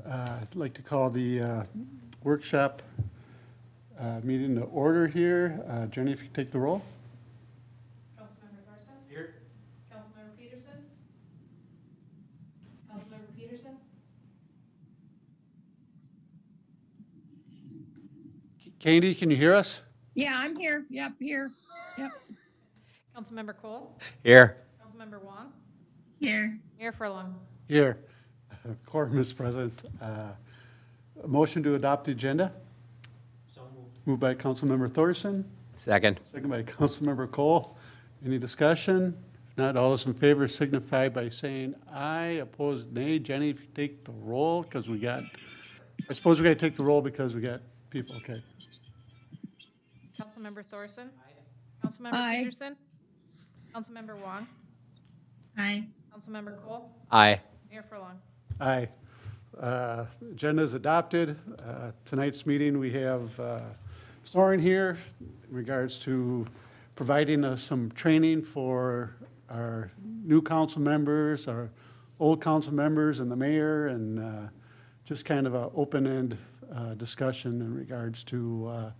I'd like to call the workshop meeting to order here. Jenny, if you could take the roll. Councilmember Thorson? Here. Councilmember Peterson? Councilmember Peterson? Katie, can you hear us? Yeah, I'm here. Yep, here. Yep. Councilmember Cole? Here. Councilmember Wong? Here. Mayor Furlong? Here. Quorum is present. A motion to adopt the agenda, So moved. moved by Councilmember Thorson, Second. second by Councilmember Cole. Any discussion? If not, all those in favor signify by saying aye, opposed nay. Jenny, if you take the roll, because I suppose we got to take the roll because we got people, okay. Councilmember Thorson? Councilmember Aye. Peterson? Councilmember Wong? Hi. Councilmember Cole? Aye. Mayor Furlong? Aye. Agenda is adopted. Tonight's meeting, we have Soren here in regards to providing us some training for our new council members, our old council members, and the mayor, and just kind of an open-end discussion in regards to,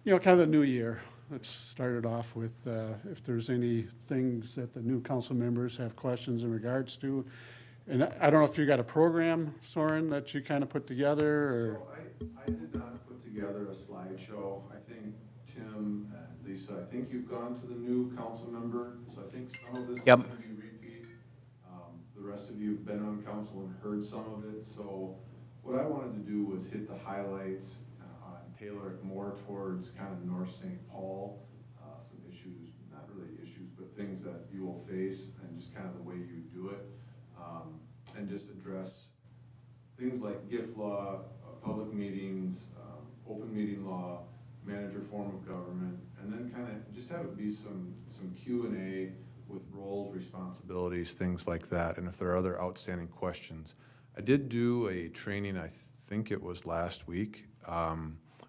kind of the new year. Let's start it off with if there's any things that the new council members have questions in regards to. And I don't know if you got a program, Soren, that you kind of put together, or? So I did not put together a slideshow. I think Tim and Lisa, I think you've gone to the new council member, so I think some of this is Yep. gonna be repeat. The rest of you have been on council and heard some of it, so what I wanted to do was hit the highlights and tailor it more towards kind of North St. Paul, some issues, not really issues, but things that you will face and just kind of the way you do it. And just address things like gift law, public meetings, open meeting law, manager form of government, and then kind of just have it be some Q&A with roles, responsibilities, things like that, and if there are other outstanding questions. I did do a training, I think it was last week,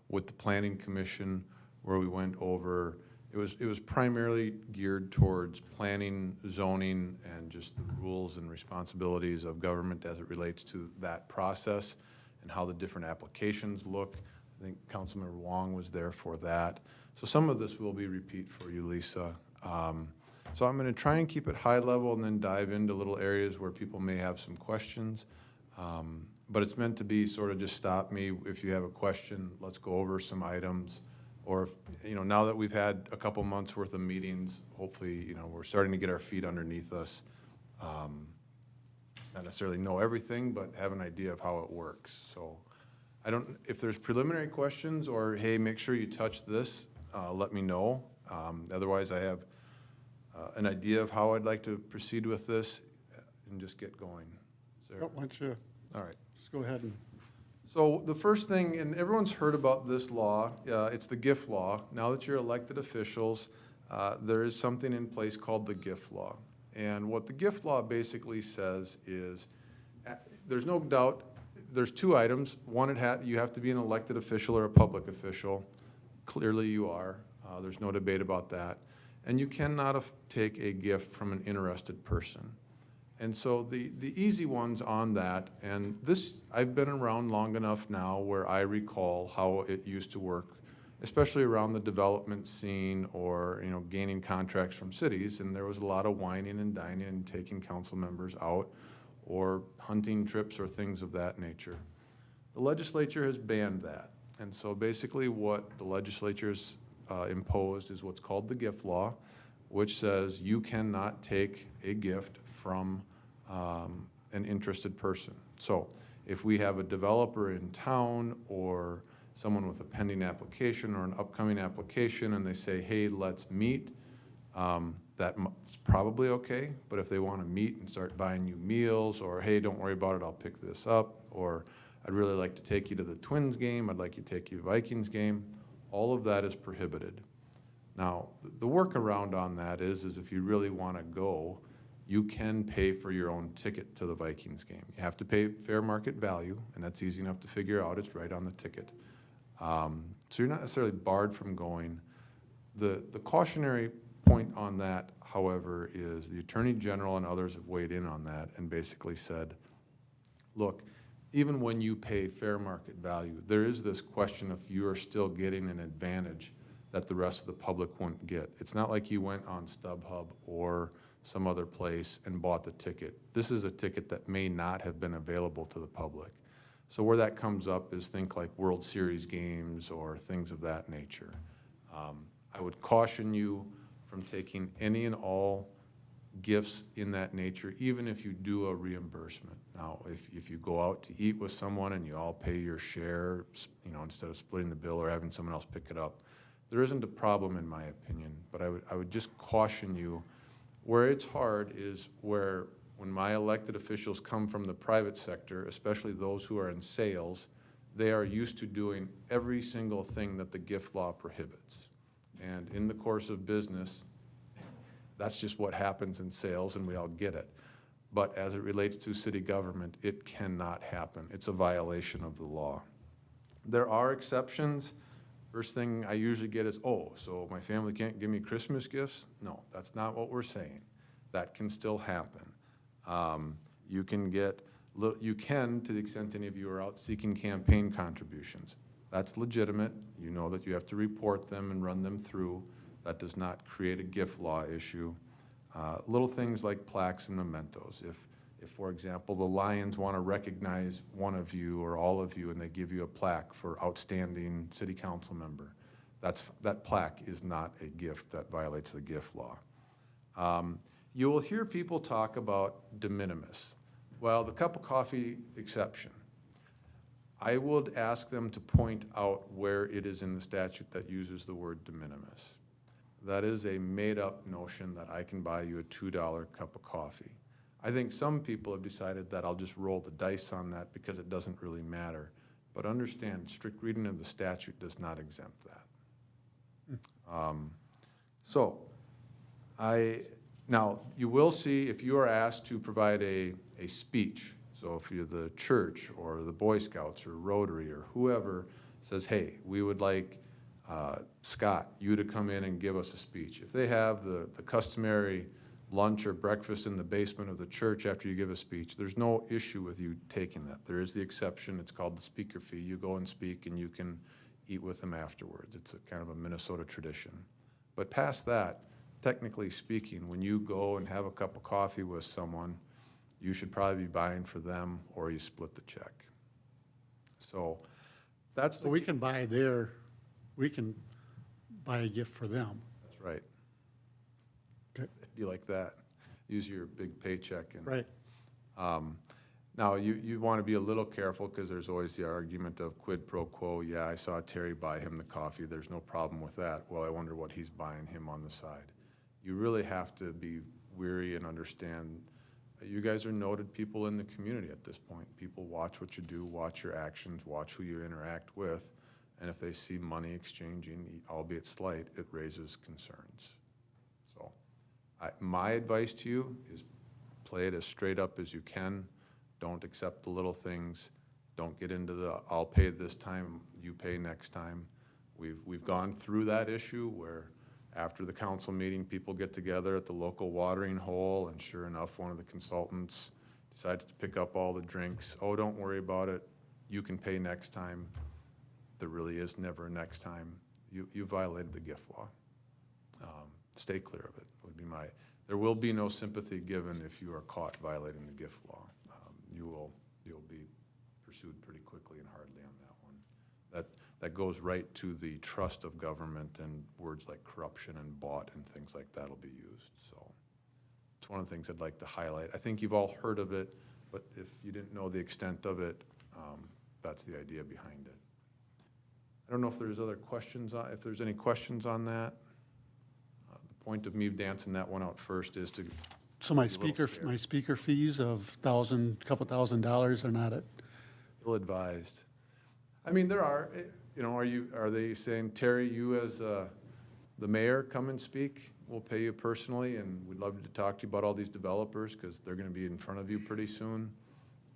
with the Planning Commission, where we went over, it was primarily geared towards planning, zoning, and just the rules and responsibilities of government as it relates to that process and how the different applications look. I think Councilmember Wong was there for that. So some of this will be repeat for you, Lisa. So I'm gonna try and keep it high level and then dive into little areas where people may have some questions. But it's meant to be sort of just stop me if you have a question, let's go over some items. Or, now that we've had a couple months worth of meetings, hopefully, we're starting to get our feet underneath us. Not necessarily know everything, but have an idea of how it works. So if there's preliminary questions or, hey, make sure you touch this, let me know. Otherwise, I have an idea of how I'd like to proceed with this and just get going. Why don't you, All right. just go ahead and. So the first thing, and everyone's heard about this law, it's the gift law. Now that you're elected officials, there is something in place called the gift law. And what the gift law basically says is, there's no doubt, there's two items. One, you have to be an elected official or a public official. Clearly you are. There's no debate about that. And you cannot take a gift from an interested person. And so the easy ones on that, and this, I've been around long enough now where I recall how it used to work, especially around the development scene or, gaining contracts from cities, and there was a lot of whining and dining and taking council members out or hunting trips or things of that nature. The legislature has banned that. And so basically what the legislature has imposed is what's called the gift law, which says you cannot take a gift from an interested person. So if we have a developer in town or someone with a pending application or an upcoming application and they say, hey, let's meet, that's probably okay. But if they want to meet and start buying you meals or, hey, don't worry about it, I'll pick this up, or I'd really like to take you to the Twins game, I'd like you to take you to the Vikings game, all of that is prohibited. Now, the workaround on that is if you really want to go, you can pay for your own ticket to the Vikings game. You have to pay fair market value, and that's easy enough to figure out. It's right on the ticket. So you're not necessarily barred from going. The cautionary point on that, however, is the Attorney General and others have weighed in on that and basically said, look, even when you pay fair market value, there is this question if you are still getting an advantage that the rest of the public wouldn't get. It's not like you went on StubHub or some other place and bought the ticket. This is a ticket that may not have been available to the public. So where that comes up is think like World Series games or things of that nature. I would caution you from taking any and all gifts in that nature, even if you do a reimbursement. Now, if you go out to eat with someone and you all pay your share, instead of splitting the bill or having someone else pick it up, there isn't a problem in my opinion, but I would just caution you. Where it's hard is when my elected officials come from the private sector, especially those who are in sales, they are used to doing every single thing that the gift law prohibits. And in the course of business, that's just what happens in sales, and we all get it. But as it relates to city government, it cannot happen. It's a violation of the law. There are exceptions. First thing I usually get is, oh, so my family can't give me Christmas gifts? No, that's not what we're saying. That can still happen. You can, to the extent any of you are out seeking campaign contributions. That's legitimate. You know that you have to report them and run them through. That does not create a gift law issue. Little things like plaques and mementos. If, for example, the Lions want to recognize one of you or all of you and they give you a plaque for outstanding city council member, that plaque is not a gift. That violates the gift law. You will hear people talk about de minimis. Well, the cup of coffee exception. I would ask them to point out where it is in the statute that uses the word de minimis. That is a made-up notion that I can buy you a $2 cup of coffee. I think some people have decided that I'll just roll the dice on that because it doesn't really matter. But understand, strict reading of the statute does not exempt that. Now, you will see if you are asked to provide a speech, so if you're the church or the Boy Scouts or Rotary or whoever says, hey, we would like Scott, you to come in and give us a speech. If they have the customary lunch or breakfast in the basement of the church after you give a speech, there's no issue with you taking that. There is the exception. It's called the speaker fee. You go and speak and you can eat with them afterwards. It's a kind of a Minnesota tradition. But past that, technically speaking, when you go and have a cup of coffee with someone, you should probably be buying for them or you split the check. So that's the. So we can buy a gift for them. That's right. Okay. You like that? Use your big paycheck. And, Right. Now, you want to be a little careful because there's always the argument of quid pro quo. Yeah, I saw Terry buy him the coffee. There's no problem with that. Well, I wonder what he's buying him on the side. You really have to be weary and understand that you guys are noted people in the community at this point. People watch what you do, watch your actions, watch who you interact with, and if they see money exchanging, albeit slight, it raises concerns. So my advice to you is play it as straight up as you can. Don't accept the little things. Don't get into the I'll pay this time, you pay next time. We've gone through that issue where after the council meeting, people get together at the local watering hole, and sure enough, one of the consultants decides to pick up all the drinks. Oh, don't worry about it. You can pay next time. There really is never a next time. You violated the gift law. Stay clear of it would be my. There will be no sympathy given if you are caught violating the gift law. You'll be pursued pretty quickly and hardly on that one. That goes right to the trust of government, and words like corruption and bought and things like that will be used. So it's one of the things I'd like to highlight. I think you've all heard of it, but if you didn't know the extent of it, that's the idea behind it. I don't know if there's other questions, if there's any questions on that. The point of me dancing that one out first is to. So my speaker fees of couple $1,000 are not it? Ill-advised. I mean, there are, are they saying, Terry, you as the mayor, come and speak? We'll pay you personally, and we'd love to talk to you about all these developers because they're going to be in front of you pretty soon.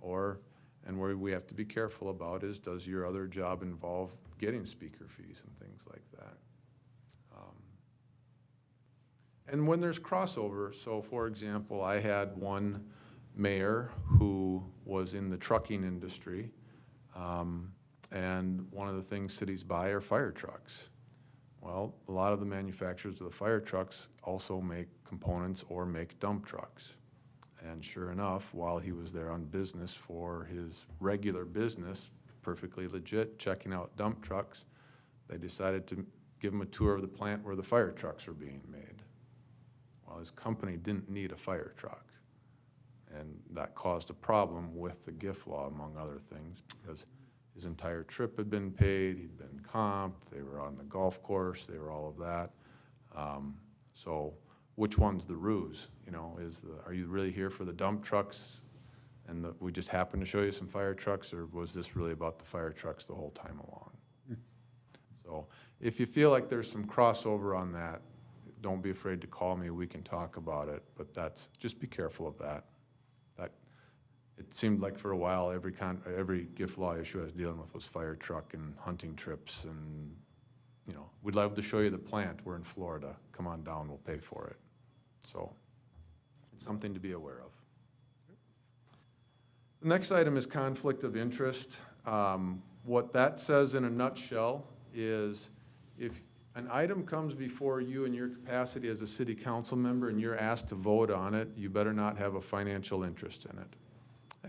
And where we have to be careful about is, does your other job involve getting speaker fees and things like that? And when there's crossover, so for example, I had one mayor who was in the trucking industry, and one of the things cities buy are fire trucks. Well, a lot of the manufacturers of the fire trucks also make components or make dump trucks. And sure enough, while he was there on business for his regular business, perfectly legit, checking out dump trucks, they decided to give him a tour of the plant where the fire trucks were being made. Well, his company didn't need a fire truck. And that caused a problem with the gift law, among other things, because his entire trip had been paid, he'd been comped, they were on the golf course, they were all of that. So which one's the ruse? You know, are you really here for the dump trucks and we just happened to show you some fire trucks, or was this really about the fire trucks the whole time along? So if you feel like there's some crossover on that, don't be afraid to call me, we can talk about it, but just be careful of that. It seemed like for a while, every gift law issue I was dealing with was fire truck and hunting trips, and, you know, we'd love to show you the plant. We're in Florida. Come on down, we'll pay for it. So it's something to be aware of. The next item is conflict of interest. What that says in a nutshell is if an item comes before you in your capacity as a city council member and you're asked to vote on it, you better not have a financial interest in it.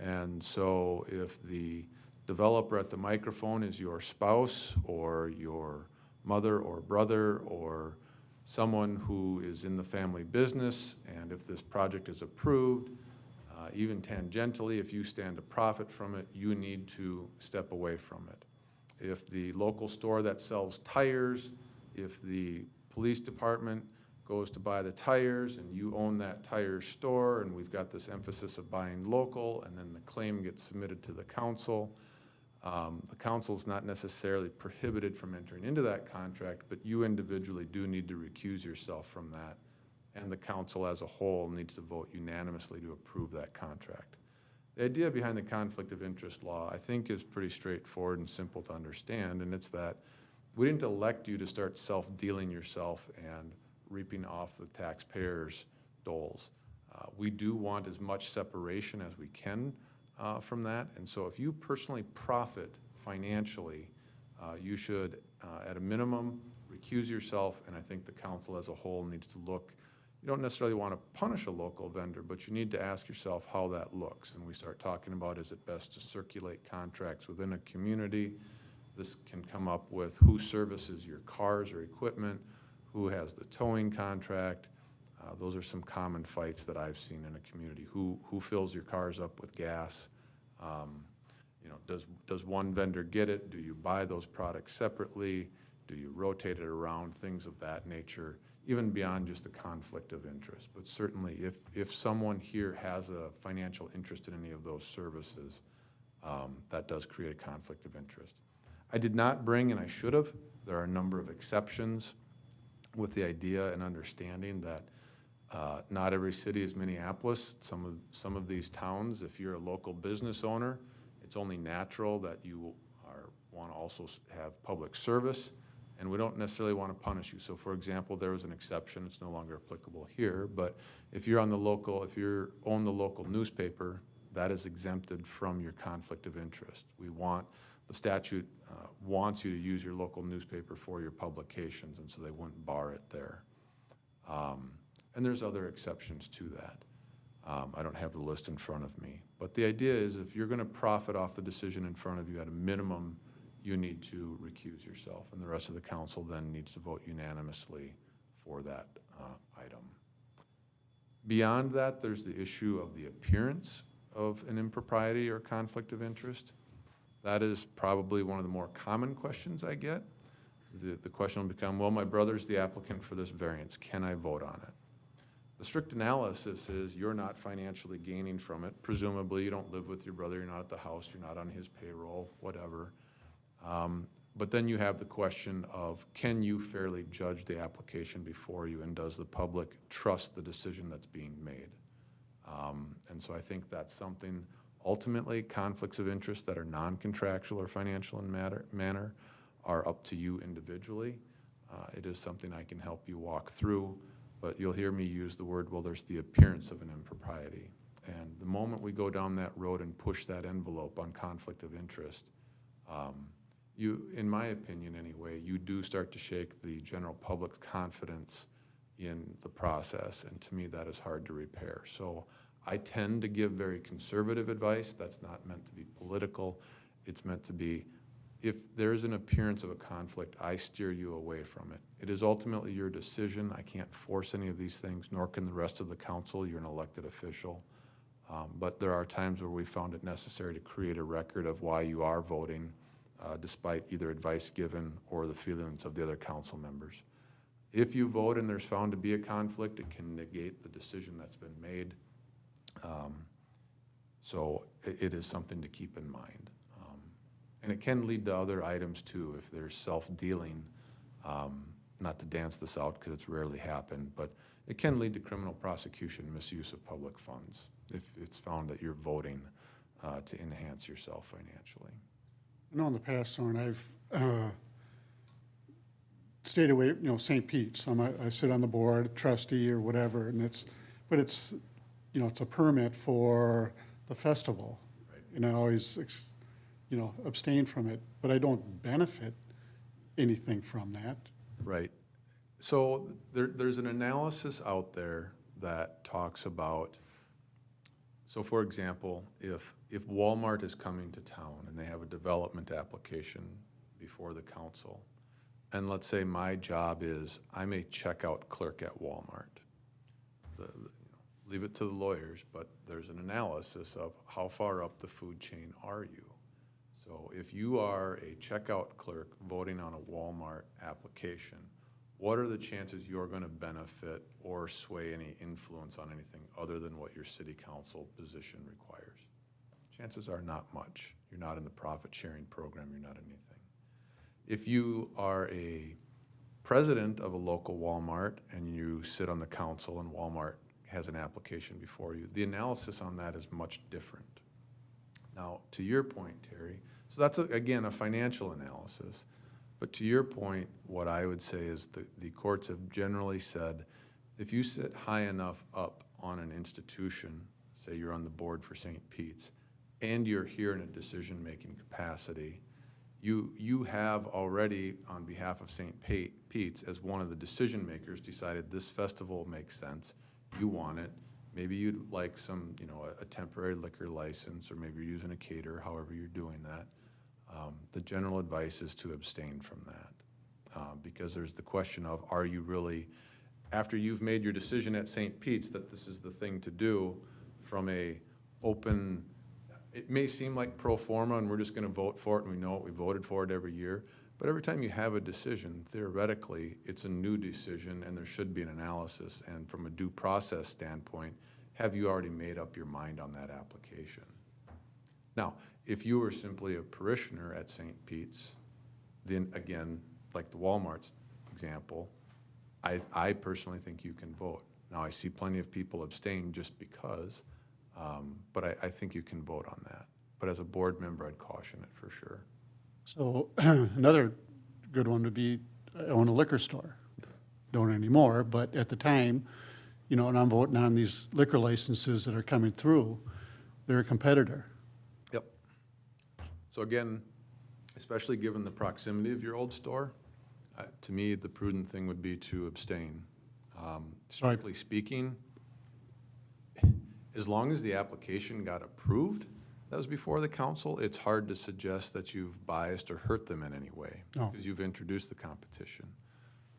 And so if the developer at the microphone is your spouse or your mother or brother or someone who is in the family business, and if this project is approved, even tangentially, if you stand to profit from it, you need to step away from it. If the local store that sells tires, if the police department goes to buy the tires and you own that tire store, and we've got this emphasis of buying local, and then the claim gets submitted to the council. The council's not necessarily prohibited from entering into that contract, but you individually do need to recuse yourself from that, and the council as a whole needs to vote unanimously to approve that contract. The idea behind the conflict of interest law, I think, is pretty straightforward and simple to understand, and it's that we didn't elect you to start self-dealing yourself and reaping off the taxpayers' doles. We do want as much separation as we can from that, and so if you personally profit financially, you should, at a minimum, recuse yourself, and I think the council as a whole needs to look. You don't necessarily want to punish a local vendor, but you need to ask yourself how that looks, and we start talking about, is it best to circulate contracts within a community? This can come up with who services your cars or equipment, who has the towing contract. Those are some common fights that I've seen in a community. Who fills your cars up with gas? You know, does one vendor get it? Do you buy those products separately? Do you rotate it around? Things of that nature, even beyond just the conflict of interest. But certainly if someone here has a financial interest in any of those services, that does create a conflict of interest. I did not bring, and I should have, there are a number of exceptions with the idea and understanding that not every city is Minneapolis. Some of these towns, if you're a local business owner, it's only natural that you want to also have public service, and we don't necessarily want to punish you. So for example, there was an exception, it's no longer applicable here, but if you own the local newspaper, that is exempted from your conflict of interest. The statute wants you to use your local newspaper for your publications, and so they wouldn't bar it there. And there's other exceptions to that. I don't have the list in front of me. But the idea is if you're going to profit off the decision in front of you, at a minimum, you need to recuse yourself, and the rest of the council then needs to vote unanimously for that item. Beyond that, there's the issue of the appearance of an impropriety or conflict of interest. That is probably one of the more common questions I get. The question will become, well, my brother's the applicant for this variance. Can I vote on it? The strict analysis is you're not financially gaining from it. Presumably, you don't live with your brother, you're not at the house, you're not on his payroll, whatever. But then you have the question of, can you fairly judge the application before you, and does the public trust the decision that's being made? And so I think that's something, ultimately, conflicts of interest that are non-contractual or financial in manner are up to you individually. It is something I can help you walk through, but you'll hear me use the word, well, there's the appearance of an impropriety. And the moment we go down that road and push that envelope on conflict of interest, you, in my opinion anyway, you do start to shake the general public's confidence in the process, and to me that is hard to repair. So I tend to give very conservative advice. That's not meant to be political. It's meant to be, if there's an appearance of a conflict, I steer you away from it. It is ultimately your decision. I can't force any of these things, nor can the rest of the council. You're an elected official. But there are times where we found it necessary to create a record of why you are voting, despite either advice given or the feelings of the other council members. If you vote and there's found to be a conflict, it can negate the decision that's been made. So it is something to keep in mind. And it can lead to other items too, if there's self-dealing, not to dance this out because it's rarely happened, but it can lead to criminal prosecution, misuse of public funds, if it's found that you're voting to enhance yourself financially. I know in the past, Soren, I've stayed away, St. Pete's. I sit on the board, trustee or whatever, and it's a permit for the festival. Right. And I always, abstain from it, but I don't benefit anything from that. Right. So there's an analysis out there that talks about, so for example, if Walmart is coming to town and they have a development application before the council, and let's say my job is I'm a checkout clerk at Walmart. Leave it to the lawyers, but there's an analysis of how far up the food chain are you. So if you are a checkout clerk voting on a Walmart application, what are the chances you're going to benefit or sway any influence on anything other than what your city council position requires? Chances are not much. You're not in the profit sharing program, you're not anything. If you are a president of a local Walmart and you sit on the council and Walmart has an application before you, the analysis on that is much different. Now, to your point, Terry, so that's, again, a financial analysis. But to your point, what I would say is the courts have generally said, if you sit high enough up on an institution, say you're on the board for St. Pete's, and you're here in a decision-making capacity, you have already, on behalf of St. Pete's, as one of the decision makers, decided this festival makes sense, you want it. Maybe you'd like some, a temporary liquor license, or maybe you're using a caterer, however you're doing that. The general advice is to abstain from that, because there's the question of, are you really, after you've made your decision at St. Pete's that this is the thing to do, from a open, it may seem like pro forma and we're just going to vote for it and we know it, we voted for it every year, but every time you have a decision, theoretically, it's a new decision and there should be an analysis. And from a due process standpoint, have you already made up your mind on that application? Now, if you were simply a parishioner at St. Pete's, then again, like the Walmart's example, I personally think you can vote. Now, I see plenty of people abstain just because, but I think you can vote on that. But as a board member, I'd caution it for sure. So another good one would be, I own a liquor store. Don't anymore, but at the time, and I'm voting on these liquor licenses that are coming through, they're a competitor. Yep. So again, especially given the proximity of your old store, to me, the prudent thing would be to abstain. Strictly speaking, as long as the application got approved, that was before the council, it's hard to suggest that you've biased or hurt them in any way, No. because you've introduced the competition.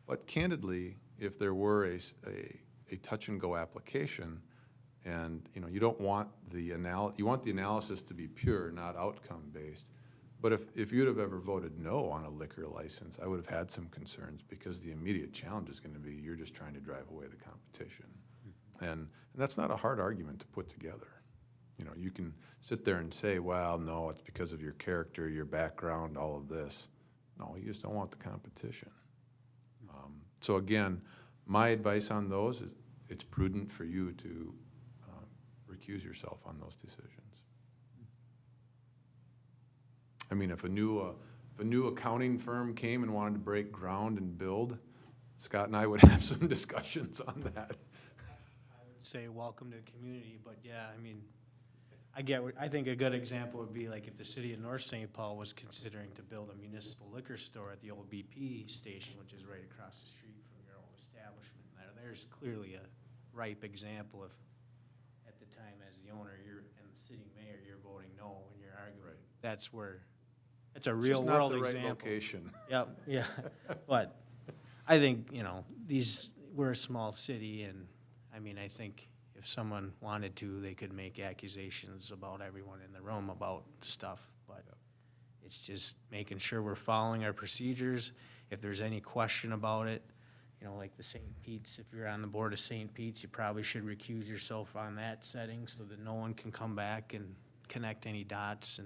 But candidly, if there were a touch-and-go application, and you don't want you want the analysis to be pure, not outcome-based. But if you'd have ever voted no on a liquor license, I would have had some concerns, because the immediate challenge is going to be you're just trying to drive away the competition. And that's not a hard argument to put together. You can sit there and say, well, no, it's because of your character, your background, all of this. No, you just don't want the competition. So again, my advice on those is it's prudent for you to recuse yourself on those decisions. I mean, if a new accounting firm came and wanted to break ground and build, Scott and I would have some discussions on that. say welcome to the community, but yeah, I mean, I think a good example would be like if the city of North St. Paul was considering to build a municipal liquor store at the old BP station, which is right across the street from your old establishment. There's clearly a ripe example of, at the time as the owner, and the city mayor, you're voting no and you're arguing. Right. That's where, it's a It's real just not world the right example. location. Yep, yeah, but I think, we're a small city, and, I mean, I think if someone wanted to, they could make accusations about everyone in the room about stuff, but it's just making sure we're following our procedures. If there's any question about it, like the St. Pete's, if you're on the board of St. Pete's, you probably should recuse yourself on that setting so that no one can come back and connect any dots,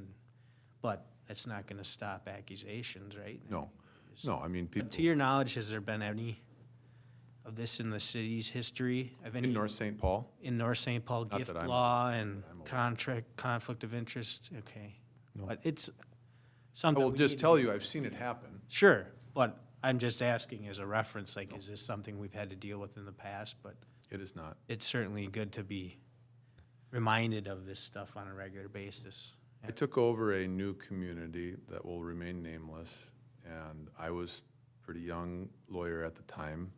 but that's not gonna stop accusations, right? No, I mean, But people, to your knowledge, has there been any of this in the city's history? in North St. Paul, In North St. Paul, Not gift that I'm- law and I'm aware. conflict of interest? Okay. No. But it's I something will we just need to tell be- you, I've seen it happen. Sure, but I'm just asking as a reference, like, is this something we've had to deal with in the past? But It is not. it's certainly good to be reminded of this stuff on a regular basis. I took over a new community that will remain nameless, and I was a pretty young lawyer at the time,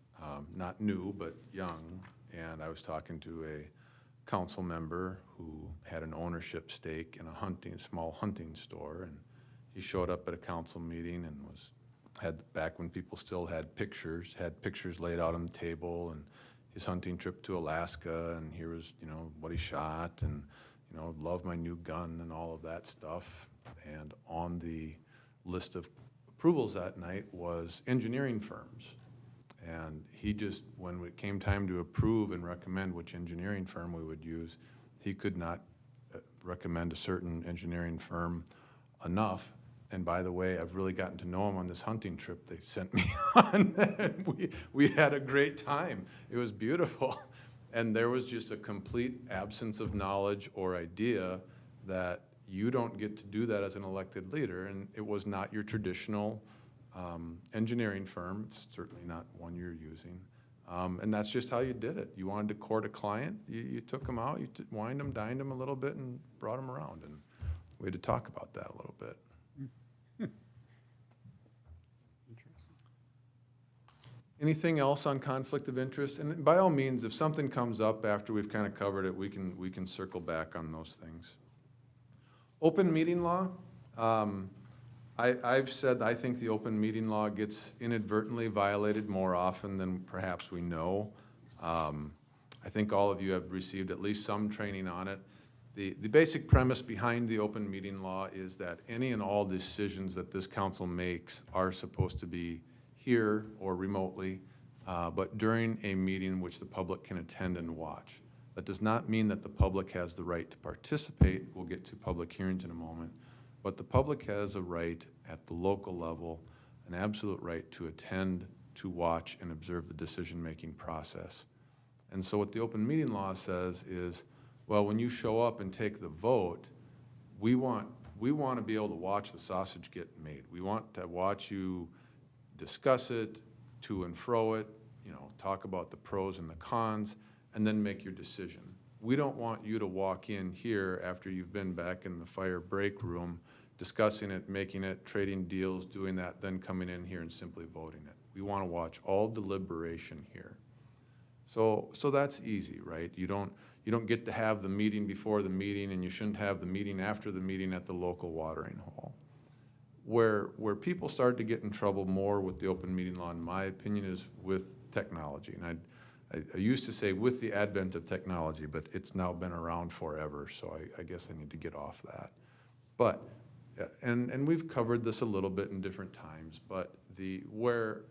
not new, but young, and I was talking to a council member who had an ownership stake in a small hunting store, and he showed up at a council meeting and back when people still had pictures laid out on the table, and his hunting trip to Alaska, and here was, what he shot, and, love my new gun and all of that stuff. And on the list of approvals that night was engineering firms. And he just, when it came time to approve and recommend which engineering firm we would use, he could not recommend a certain engineering firm enough. And by the way, I've really gotten to know him on this hunting trip they sent me on. And we had a great time. It was beautiful. And there was just a complete absence of knowledge or idea that you don't get to do that as an elected leader. And it was not your traditional engineering firm. It's certainly not one you're using. And that's just how you did it. You wanted to court a client, you took them out, you wined them, dined them a little bit, and brought them around. And we had to talk about that a little bit. Anything else on conflict of interest? And by all means, if something comes up after we've kind of covered it, we can circle back on those things. Open meeting law. I've said I think the open meeting law gets inadvertently violated more often than perhaps we know. I think all of you have received at least some training on it. The basic premise behind the open meeting law is that any and all decisions that this council makes are supposed to be here or remotely, but during a meeting which the public can attend and watch. That does not mean that the public has the right to participate. We'll get to public hearings in a moment. But the public has a right at the local level, an absolute right to attend, to watch, and observe the decision-making process. And so what the open meeting law says is, well, when you show up and take the vote, we want to be able to watch the sausage get made. We want to watch you discuss it, to and fro it, talk about the pros and the cons, and then make your decision. We don't want you to walk in here after you've been back in the fire break room, discussing it, making it, trading deals, doing that, then coming in here and simply voting it. We want to watch all deliberation here. So that's easy, right? You don't get to have the meeting before the meeting, and you shouldn't have the meeting after the meeting at the local watering hole. Where people start to get in trouble more with the open meeting law, in my opinion, is with technology. And I used to say with the advent of technology, but it's now been around forever, so I guess I need to get off that. But, and we've covered this a little bit in different times, but where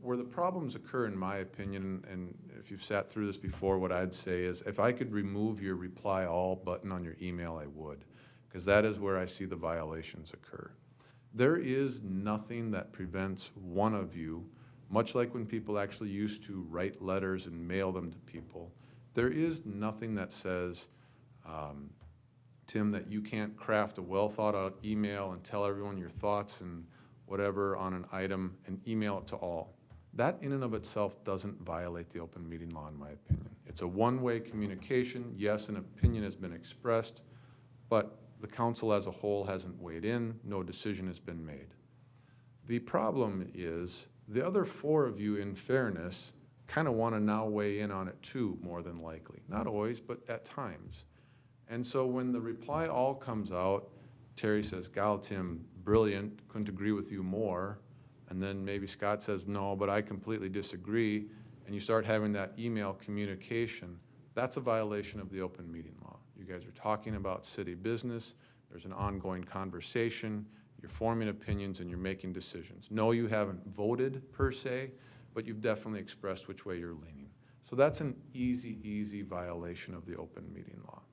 the problems occur, in my opinion, and if you've sat through this before, what I'd say is if I could remove your reply all button on your email, I would, because that is where I see the violations occur. There is nothing that prevents one of you, much like when people actually used to write letters and mail them to people, there is nothing that says, Tim, that you can't craft a well-thought-out email and tell everyone your thoughts and whatever on an item and email it to all. that in and of itself doesn't violate the open meeting law, in my opinion. It's a one-way communication. Yes, an opinion has been expressed, but the council as a whole hasn't weighed in. No decision has been made. The problem is the other four of you, in fairness, kind of want to now weigh in on it too, more than likely. Not always, but at times. And so when the reply all comes out, Terry says, "Gal, Tim, brilliant, couldn't agree with you more." And then maybe Scott says, "No, but I completely disagree." And you start having that email communication. That's a violation of the open meeting law. You guys are talking about city business. There's an ongoing conversation. You're forming opinions and you're making decisions. No, you haven't voted per se, but you've definitely expressed which way you're leaning. So that's an easy violation of the open meeting law.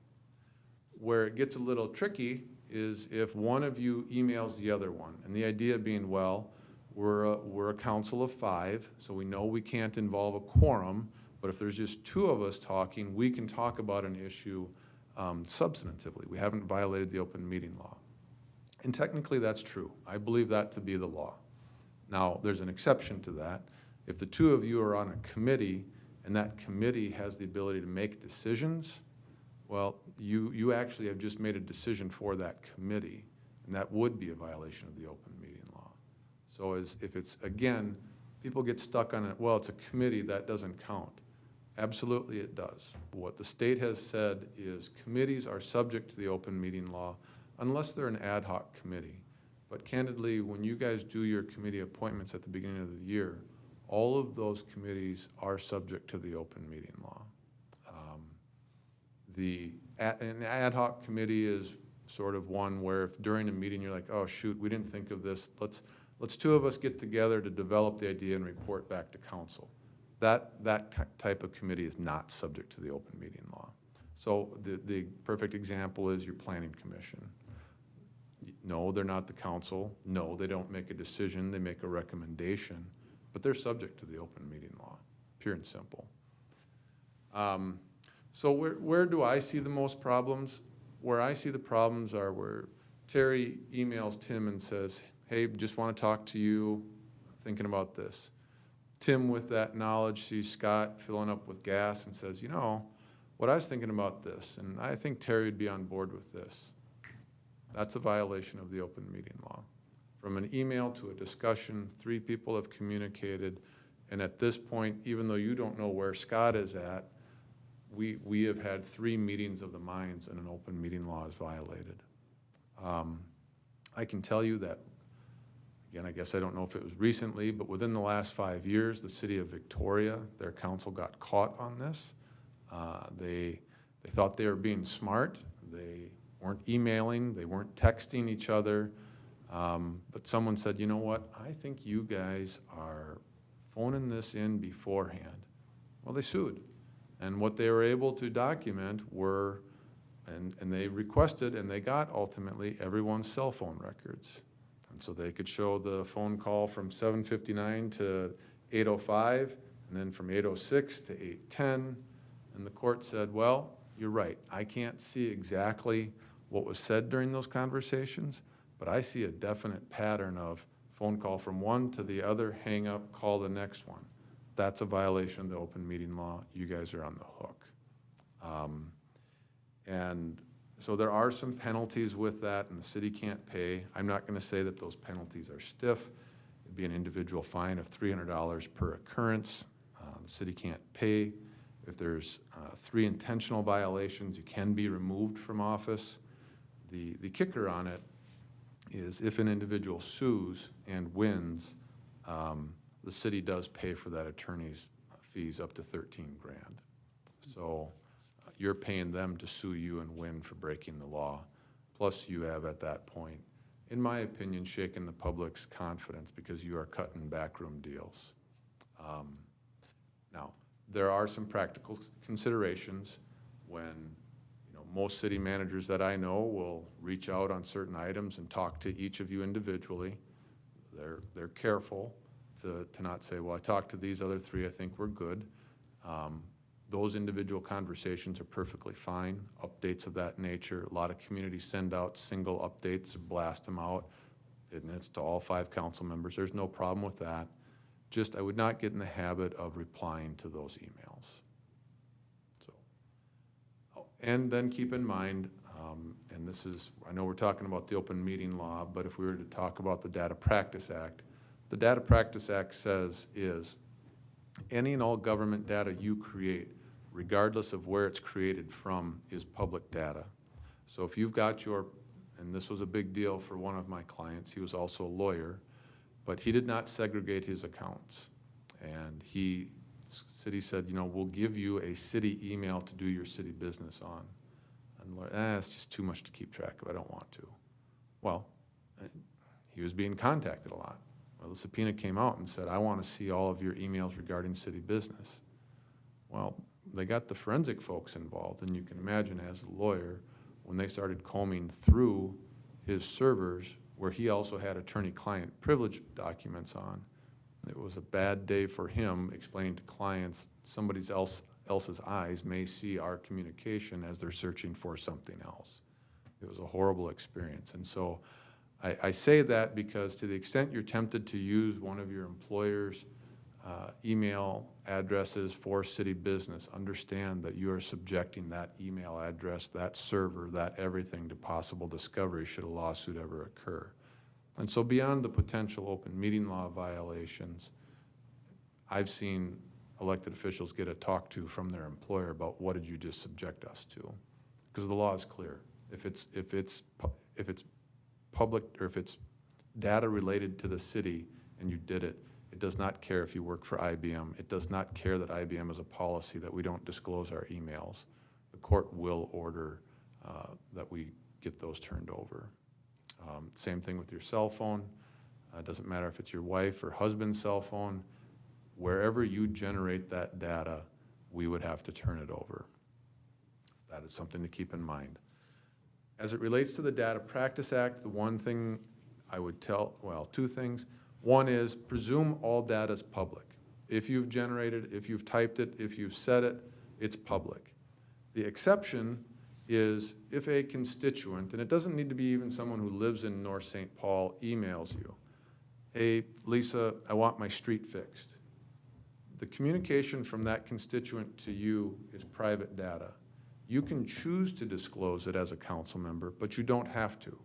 Where it gets a little tricky is if one of you emails the other one. And the idea being, well, we're a council of 5, so we know we can't involve a quorum, but if there's just 2 of us talking, we can talk about an issue substantively. We haven't violated the open meeting law. And technically that's true. I believe that to be the law. Now, there's an exception to that. If the 2 of you are on a committee and that committee has the ability to make decisions, well, you actually have just made a decision for that committee, and that would be a violation of the open meeting law. So if it's, again, people get stuck on it, well, it's a committee, that doesn't count. Absolutely it does. What the state has said is committees are subject to the open meeting law unless they're an ad hoc committee. But candidly, when you guys do your committee appointments at the beginning of the year, all of those committees are subject to the open meeting law. An ad hoc committee is sort of one where if during a meeting you're like, oh shoot, we didn't think of this, let's 2 of us get together to develop the idea and report back to council. That type of committee is not subject to the open meeting law. So the perfect example is your planning commission. No, they're not the council. No, they don't make a decision, they make a recommendation, but they're subject to the open meeting law, pure and simple. So where do I see the most problems? Where I see the problems are where Terry emails Tim and says, hey, just want to talk to you, thinking about this. Tim, with that knowledge, sees Scott filling up with gas and says, you know, what I was thinking about this, and I think Terry would be on board with this. That's a violation of the open meeting law. From an email to a discussion, 3 people have communicated, and at this point, even though you don't know where Scott is at, we have had 3 meetings of the minds and an open meeting law is violated. I can tell you that, again, I guess I don't know if it was recently, but within the last 5 years, the city of Victoria, their council got caught on this. They thought they were being smart. They weren't emailing, they weren't texting each other, but someone said, you know what, I think you guys are phoning this in beforehand. Well, they sued. And what they were able to document were, and they requested, and they got ultimately everyone's cell phone records. And so they could show the phone call from 7:59 to 8:05, and then from 8:06 to 8:10. And the court said, well, you're right. I can't see exactly what was said during those conversations, but I see a definite pattern of phone call from one to the other, hang up, call the next one. That's a violation of the open meeting law. You guys are on the hook. And so there are some penalties with that, and the city can't pay. I'm not going to say that those penalties are stiff. It'd be an individual fine of $300 per occurrence. The city can't pay. If there's 3 intentional violations, you can be removed from office. The kicker on it is if an individual sues and wins, the city does pay for that attorney's fees up to $13,000. So you're paying them to sue you and win for breaking the law. Plus you have at that point, in my opinion, shaken the public's confidence because you are cutting backroom deals. Now, there are some practical considerations when most city managers that I know will reach out on certain items and talk to each of you individually. They're careful to not say, well, I talked to these other 3, I think we're good. Those individual conversations are perfectly fine. Updates of that nature, a lot of communities send out single updates, blast them out, and it's to all 5 council members. There's no problem with that. Just, I would not get in the habit of replying to those emails. So, oh, and then keep in mind, and this is, I know we're talking about the open meeting law, but if we were to talk about the Data Practice Act, the Data Practice Act says is any and all government data you create, regardless of where it's created from, is public data. So if you've got your, and this was a big deal for one of my clients, he was also a lawyer, but he did not segregate his accounts. And city said, you know, we'll give you a city email to do your city business on. And lawyer, it's just too much to keep track of, I don't want to. Well, he was being contacted a lot. Well, the subpoena came out and said, I want to see all of your emails regarding city business. Well, they got the forensic folks involved, and you can imagine as a lawyer, when they started combing through his servers, where he also had attorney-client privilege documents on, it was a bad day for him explaining to clients somebody else's eyes may see our communication as they're searching for something else. It was a horrible experience. And so I say that because to the extent you're tempted to use one of your employer's email addresses for city business, understand that you are subjecting that email address, that server, that everything to possible discovery should a lawsuit ever occur. And so beyond the potential open meeting law violations, I've seen elected officials get a talk to from their employer about what did you just subject us to? Because the law is clear. If it's public, or if it's data related to the city and you did it, it does not care if you work for IBM. It does not care that IBM has a policy that we don't disclose our emails. The court will order that we get those turned over. Same thing with your cell phone. It doesn't matter if it's your wife or husband's cell phone. Wherever you generate that data, we would have to turn it over. That is something to keep in mind. As it relates to the Data Practice Act, the one thing I would two things. One is presume all data is public. If you've generated, if you've typed it, if you've said it, it's public. The exception is if a constituent, and it doesn't need to be even someone who lives in North St. Paul, emails you, hey, Lisa, I want my street fixed. The communication from that constituent to you is private data. You can choose to disclose it as a council member, but you don't have to.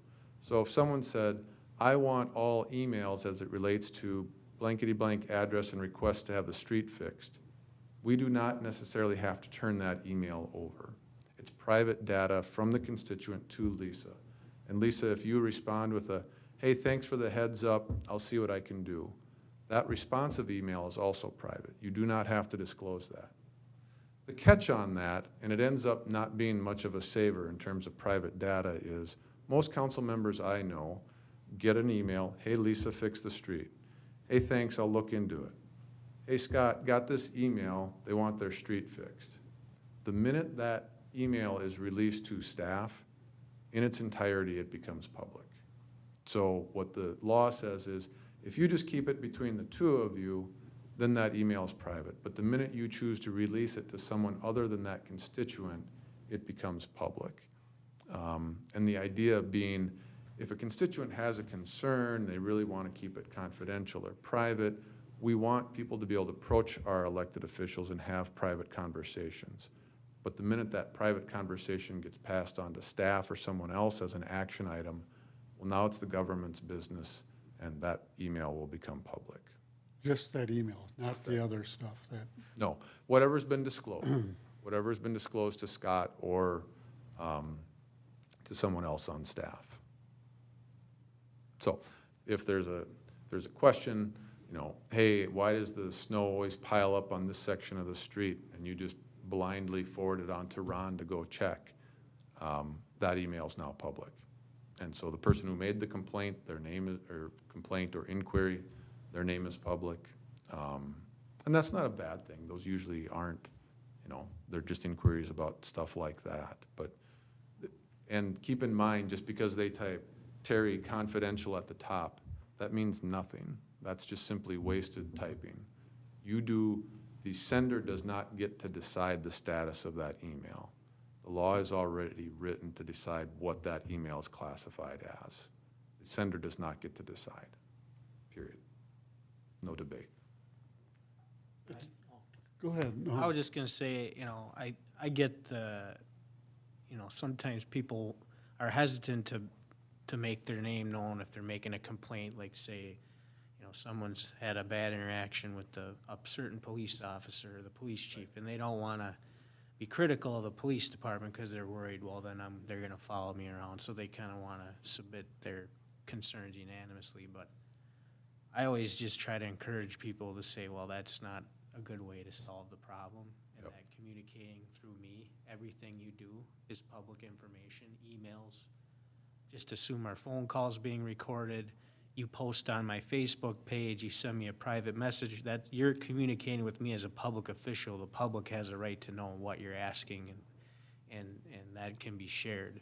So if someone said, I want all emails as it relates to blankety-blank address and request to have the street fixed, we do not necessarily have to turn that email over. It's private data from the constituent to Lisa. And Lisa, if you respond with a, hey, thanks for the heads up, I'll see what I can do, that responsive email is also private. You do not have to disclose that. The catch on that, and it ends up not being much of a saver in terms of private data, is most council members I know get an email, hey, Lisa, fix the street. Hey, thanks, I'll look into it. Hey, Scott, got this email, they want their street fixed. The minute that email is released to staff, in its entirety, it becomes public. So what the law says is, if you just keep it between the two of you, then that email is private. But the minute you choose to release it to someone other than that constituent, it becomes public. And the idea being, if a constituent has a concern, they really want to keep it confidential or private, we want people to be able to approach our elected officials and have private conversations. But the minute that private conversation gets passed on to staff or someone else as an action item, well, now it's the government's business, and that email will become public. Just that email, not the other stuff that. No, whatever's been disclosed, whatever's been disclosed to Scott or to someone else on staff. So if there's a question, you know, hey, why does the snow always pile up on this section of the street, and you just blindly forward it on to Ron to go check, that email is now public. And so the person who made the complaint, their name is, or complaint or inquiry, their name is public. And that's not a bad thing. Those usually aren't, you know, they're just inquiries about stuff like that. But, and keep in mind, just because they type Terry confidential at the top, that means nothing. That's just simply wasted typing. The sender does not get to decide the status of that email. The law is already written to decide what that email is classified as. The sender does not get to decide, period. No debate. Go ahead. No. I was just gonna say, I get sometimes people are hesitant to make their name known if they're making a complaint, like say, someone's had a bad interaction with a certain police officer or the police chief, and they don't wanna be critical of the police department because they're worried, well, then they're gonna follow me around, so they kinda wanna submit their concerns unanimously, but I always just try to encourage people to say, well, that's not a good way to solve the problem, and that communicating through me, everything you do is public information, emails. Just assume our phone call's being recorded, you post on my Facebook page, you send me a private message, that you're communicating with me as a public official. The public has a right to know what you're asking, and that can be shared. I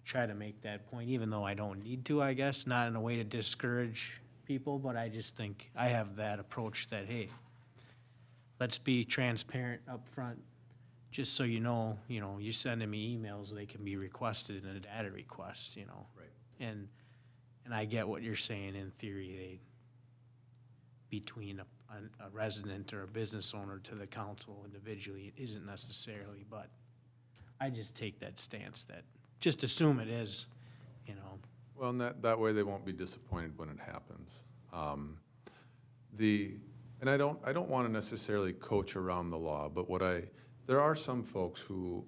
try to make that point, even though I don't need to, I guess, not in a way to discourage people, but I just think I have that approach that, hey, let's be transparent up front, just so you sending me emails, they can be requested in a data request, Right. And I get what you're saying in theory, between a resident or a business owner to the council individually, it isn't necessarily, but I just take that stance that, just assume it is, Well, and that way they won't be disappointed when it happens. And I don't want to necessarily coach around the law, but there are some folks who,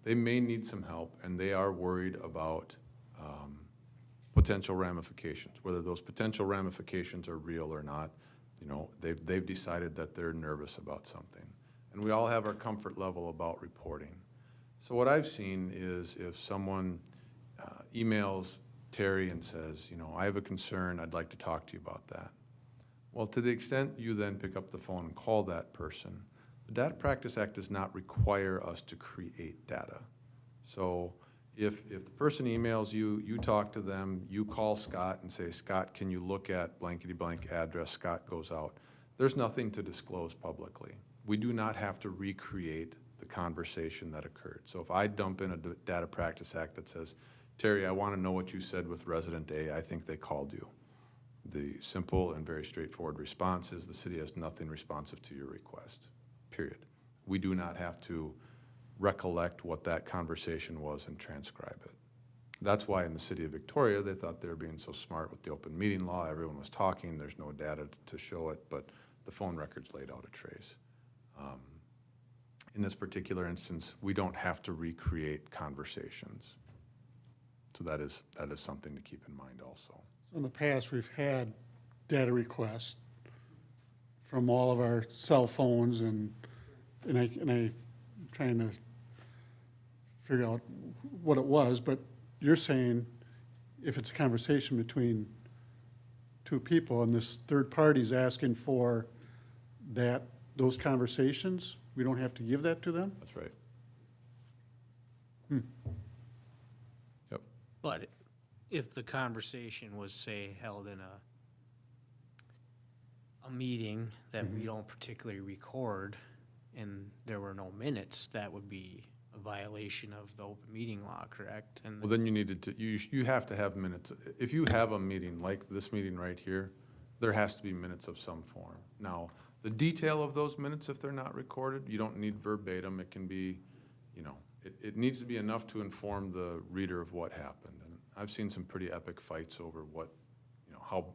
they may need some help, and they are worried about potential ramifications, whether those potential ramifications are real or not. They've decided that they're nervous about something, and we all have our comfort level about reporting. So what I've seen is if someone emails Terry and says, I have a concern, I'd like to talk to you about that. Well, to the extent you then pick up the phone and call that person, the Data Practice Act does not require us to create data. So if the person emails you, you talk to them, you call Scott and say, Scott, can you look at blankety blank address? Scott goes out. There's nothing to disclose publicly. We do not have to recreate the conversation that occurred. So if I dump in a Data Practice Act that says, Terry, I want to know what you said with resident A, I think they called you. The simple and very straightforward response is the city has nothing responsive to your request, period. We do not have to recollect what that conversation was and transcribe it. That's why in the city of Victoria, they thought they were being so smart with the open meeting law. Everyone was talking, there's no data to show it, but the phone records laid out a trace. In this particular instance, we don't have to recreate conversations. So that is something to keep in mind also. In the past, we've had data requests from all of our cell phones, and I'm trying to figure out what it was, but you're saying if it's a conversation between two people and this third party's asking for those conversations, we don't have to give that to them? That's right. Yep. but if the conversation was, say, held in a meeting that we don't particularly record, and there were no minutes, that would be a violation of the open meeting law, correct? And Well, then you have to have minutes. If you have a meeting like this meeting right here, there has to be minutes of some form. Now, the detail of those minutes, if they're not recorded, you don't need verbatim. It can be, it needs to be enough to inform the reader of what happened. And I've seen some pretty epic fights over how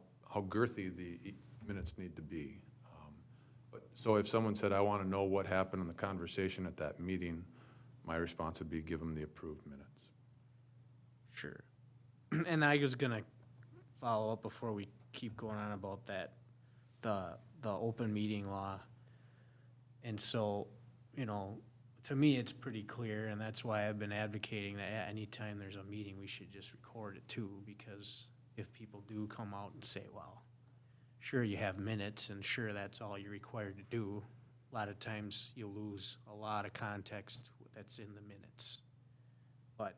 girthy the minutes need to be. So if someone said, I want to know what happened in the conversation at that meeting, my response would be give them the approved minutes. Sure. And I was gonna follow up before we keep going on about that, the open meeting law. And so, to me, it's pretty clear, and that's why I've been advocating that anytime there's a meeting, we should just record it too, because if people do come out and say, well, sure, you have minutes, and sure, that's all you're required to do, a lot of times you'll lose a lot of context that's in the minutes. But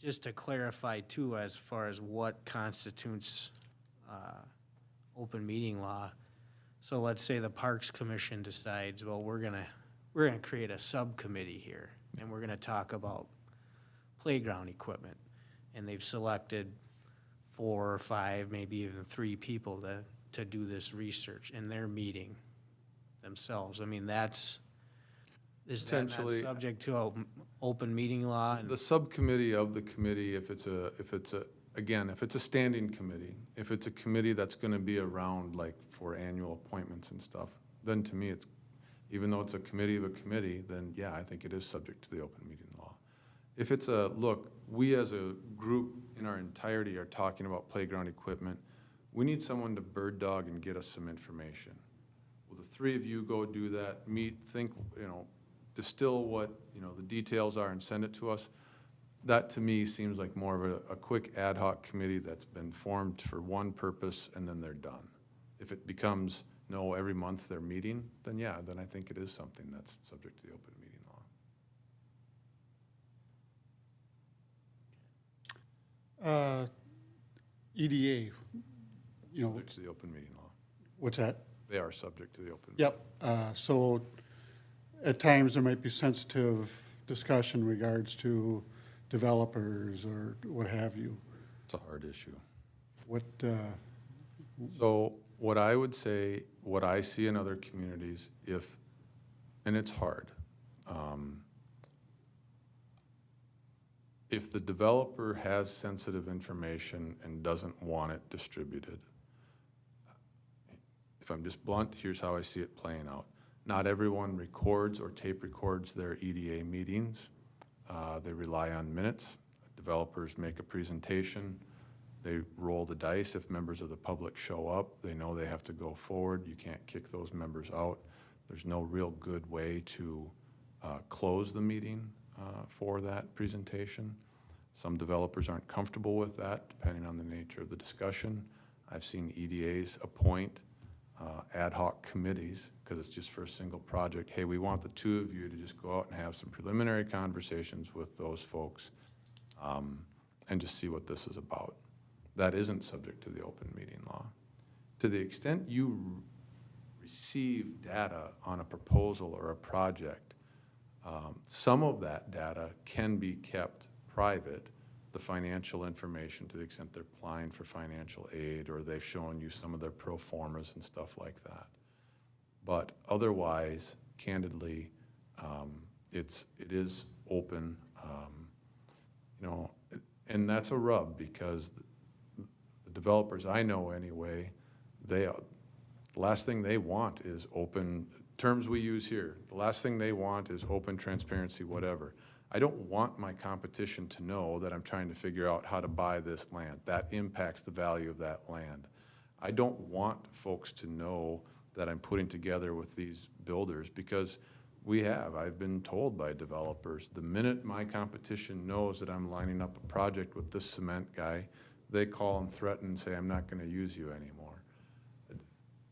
just to clarify too, as far as what constitutes open meeting law, so let's say the Parks Commission decides, well, we're gonna create a subcommittee here, and we're gonna talk about playground equipment, and they've selected 4 or 5, maybe even 3 people to do this research in their meeting. themselves. I mean, is that not Potentially. subject to open meeting law? And The subcommittee of the committee, if it's a standing committee, if it's a committee that's gonna be around like for annual appointments and stuff, then to me, even though it's a committee of a committee, then yeah, I think it is subject to the open meeting law. If it's look, we as a group in our entirety are talking about playground equipment, we need someone to bird dog and get us some information. Will the three of you go do that, meet, think, distill what, the details are and send it to us? That to me seems like more of a quick ad hoc committee that's been formed for one purpose and then they're done. If it becomes, no, every month they're meeting, then yeah, then I think it is something that's subject to the open meeting law. EDA, Subject to the open meeting law. what's that? They are subject to the open. meeting. Yep, so at times there might be sensitive discussion in regards to developers or what have you. It's a hard issue. What, So what I would say, what I see in other communities, and it's hard, if the developer has sensitive information and doesn't want it distributed, if I'm just blunt, here's how I see it playing out. Not everyone records or tape records their EDA meetings. They rely on minutes. Developers make a presentation. They roll the dice. If members of the public show up, they know they have to go forward. You can't kick those members out. There's no real good way to close the meeting for that presentation. Some developers aren't comfortable with that, depending on the nature of the discussion. I've seen EDAs appoint ad hoc committees, because it's just for a single project. Hey, we want the two of you to just go out and have some preliminary conversations with those folks and just see what this is about. That isn't subject to the open meeting law. To the extent you receive data on a proposal or a project, some of that data can be kept private, the financial information, to the extent they're applying for financial aid or they've shown you some of their pro formas and stuff like that. But otherwise, candidly, it is open, and that's a rub, because the developers I know anyway, the last thing they want is open, terms we use here, the last thing they want is open, transparency, whatever. I don't want my competition to know that I'm trying to figure out how to buy this land. That impacts the value of that land. I don't want folks to know that I'm putting together with these builders, because I've been told by developers, the minute my competition knows that I'm lining up a project with this cement guy, they call and threaten and say, I'm not going to use you anymore.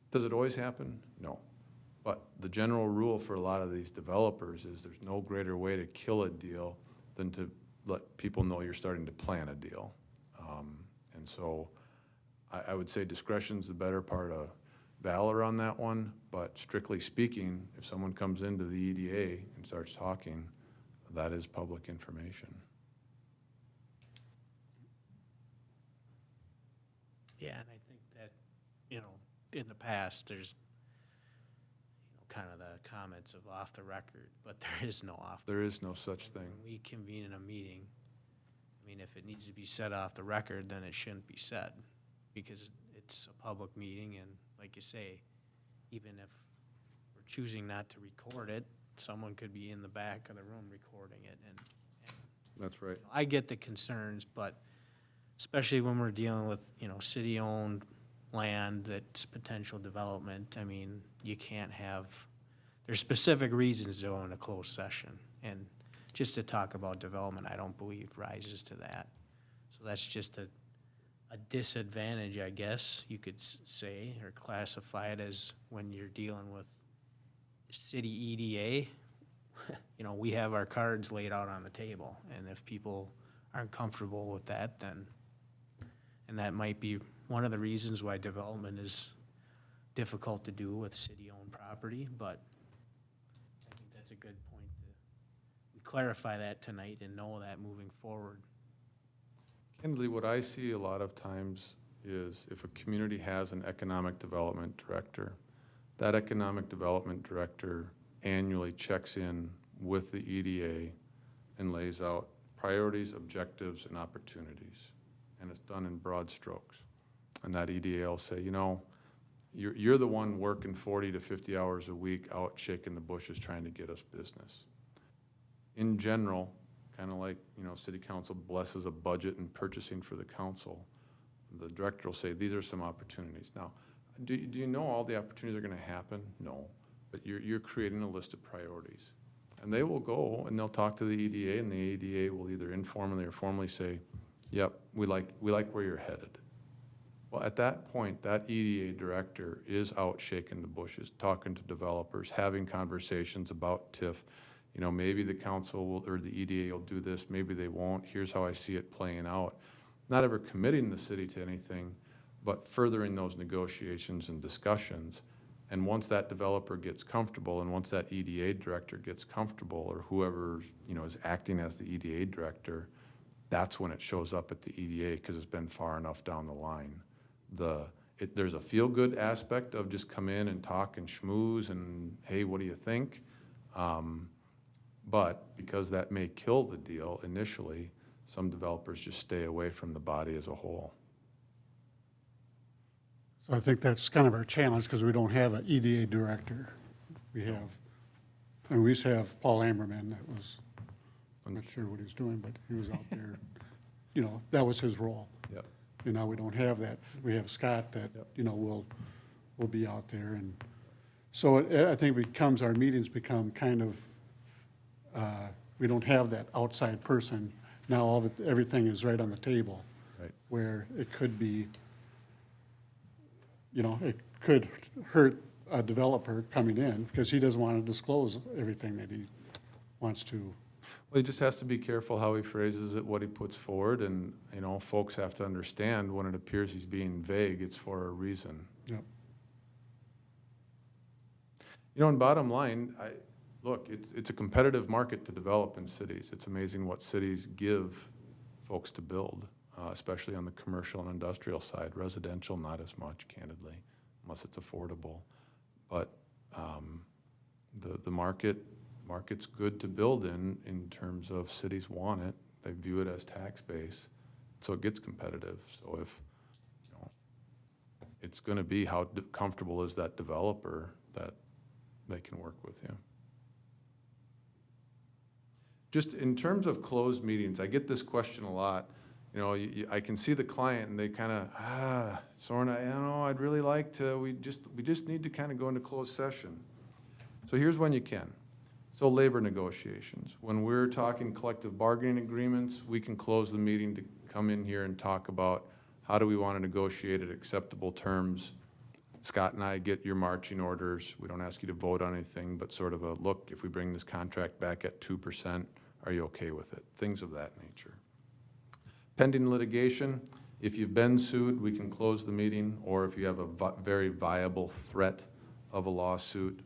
Does it always happen? No. But the general rule for a lot of these developers is there's no greater way to kill a deal than to let people know you're starting to plan a deal. And so I would say discretion's the better part of valor on that one, but strictly speaking, if someone comes into the EDA and starts talking, that is public information. yeah, and I think that, in the past, there's, kind of the comments of off the record, but there is no off. There is no such thing. When we convene in a meeting, if it needs to be said off the record, then it shouldn't be said, because it's a public meeting, and like you say, even if we're choosing not to record it, someone could be in the back of the room recording it, and That's right. I get the concerns, but especially when we're dealing with, city-owned land that's potential development, you can't there's specific reasons to go in a closed session. And just to talk about development, I don't believe rises to that. So that's just a disadvantage, I guess, you could say, or classify it as when you're dealing with city EDA. We have our cards laid out on the table, and if people aren't comfortable with that, then, and that might be one of the reasons why development is difficult to do with city-owned property, but I think that's a good point to clarify that tonight and know that moving forward. Candidly, what I see a lot of times is if a community has an economic development director, that economic development director annually checks in with the EDA and lays out priorities, objectives, and opportunities. And it's done in broad strokes. And that EDA will say, you know, you're the one working 40 to 50 hours a week out shaking the bushes trying to get us business. In general, kind of like, you know, city council blesses a budget and purchasing for the council, the director will say, these are some opportunities. Now, do you know all the opportunities are going to happen? No, but you're creating a list of priorities. And they will go and they'll talk to the EDA, and the EDA will either informally or formally say, yep, we like where you're headed. Well, at that point, that EDA director is out shaking the bushes, talking to developers, having conversations about TIF. You know, maybe the council will, or the EDA will do this, maybe they won't. Here's how I see it playing out. Not ever committing the city to anything, but furthering those negotiations and discussions. And once that developer gets comfortable, and once that EDA director gets comfortable, or whoever, you know, is acting as the EDA director, that's when it shows up at the EDA, because it's been far enough down the line. There's a feel-good aspect of just come in and talk and schmooze and, hey, what do you think? But because that may kill the deal initially, some developers just stay away from the body as a whole. So I think that's kind of our challenge, because we don't have an EDA director. We have, and we used to have Paul Ammerman, that was, I'm not sure what he's doing, but he was out there, you know, that was his role. Yep. And now we don't have that. We have Scott that, Yep. you know, will be out there. And so I think our meetings become kind of, we don't have that outside person. Now everything is right on the table. Right. Where it could be, you know, it could hurt a developer coming in because he doesn't want to disclose everything that he wants to. Well, he just has to be careful how he phrases it, what he puts forward, and, you know, folks have to understand when it appears he's being vague, it's for a reason. Yep. You know, and bottom line, look, it's a competitive market to develop in cities. It's amazing what cities give folks to build, especially on the commercial and industrial side. Residential, not as much, candidly, unless it's affordable. But the market's good to build in terms of cities want it. They view it as tax base, so it gets competitive. So if, you know, it's going to be how comfortable is that developer that they can work with you. Just in terms of closed meetings, I get this question a lot. You know, I can see the client and they kind of, Soren, you know, I'd really like to, we just need to kind of go into closed session. So here's when you can. So labor negotiations. When we're talking collective bargaining agreements, we can close the meeting to come in here and talk about how do we want to negotiate at acceptable terms. Scott and I get your marching orders. We don't ask you to vote on anything, but sort of a look, if we bring this contract back at 2%, are you okay with it? Things of that nature. Pending litigation, if you've been sued, we can close the meeting, or if you have a very viable threat of a lawsuit.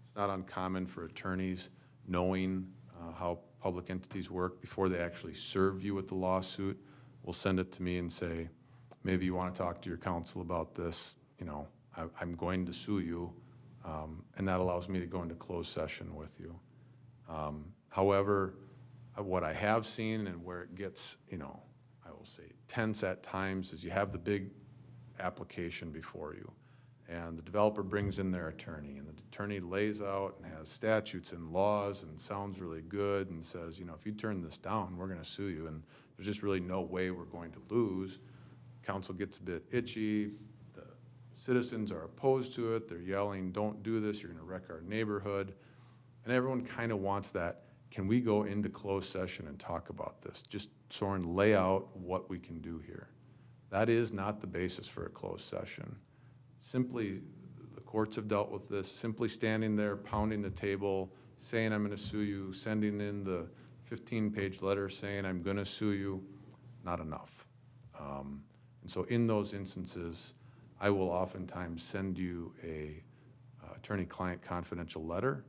It's not uncommon for attorneys knowing how public entities work before they actually serve you with the lawsuit. Will send it to me and say, maybe you want to talk to your counsel about this. You know, I'm going to sue you, and that allows me to go into closed session with you. However, what I have seen and where it gets, you know, I will say tense at times is you have the big application before you, and the developer brings in their attorney, and the attorney lays out and has statutes and laws and sounds really good and says, you know, if you turn this down, we're going to sue you, and there's just really no way we're going to lose. Council gets a bit itchy. The citizens are opposed to it. They're yelling, don't do this, you're going to wreck our neighborhood. And everyone kind of wants that. Can we go into closed session and talk about this? Just, Soren, lay out what we can do here. That is not the basis for a closed session. Simply, the courts have dealt with this, simply standing there, pounding the table, saying I'm going to sue you, sending in the 15-page letter saying I'm going to sue you, not enough. And so in those instances, I will oftentimes send you a attorney-client confidential letter,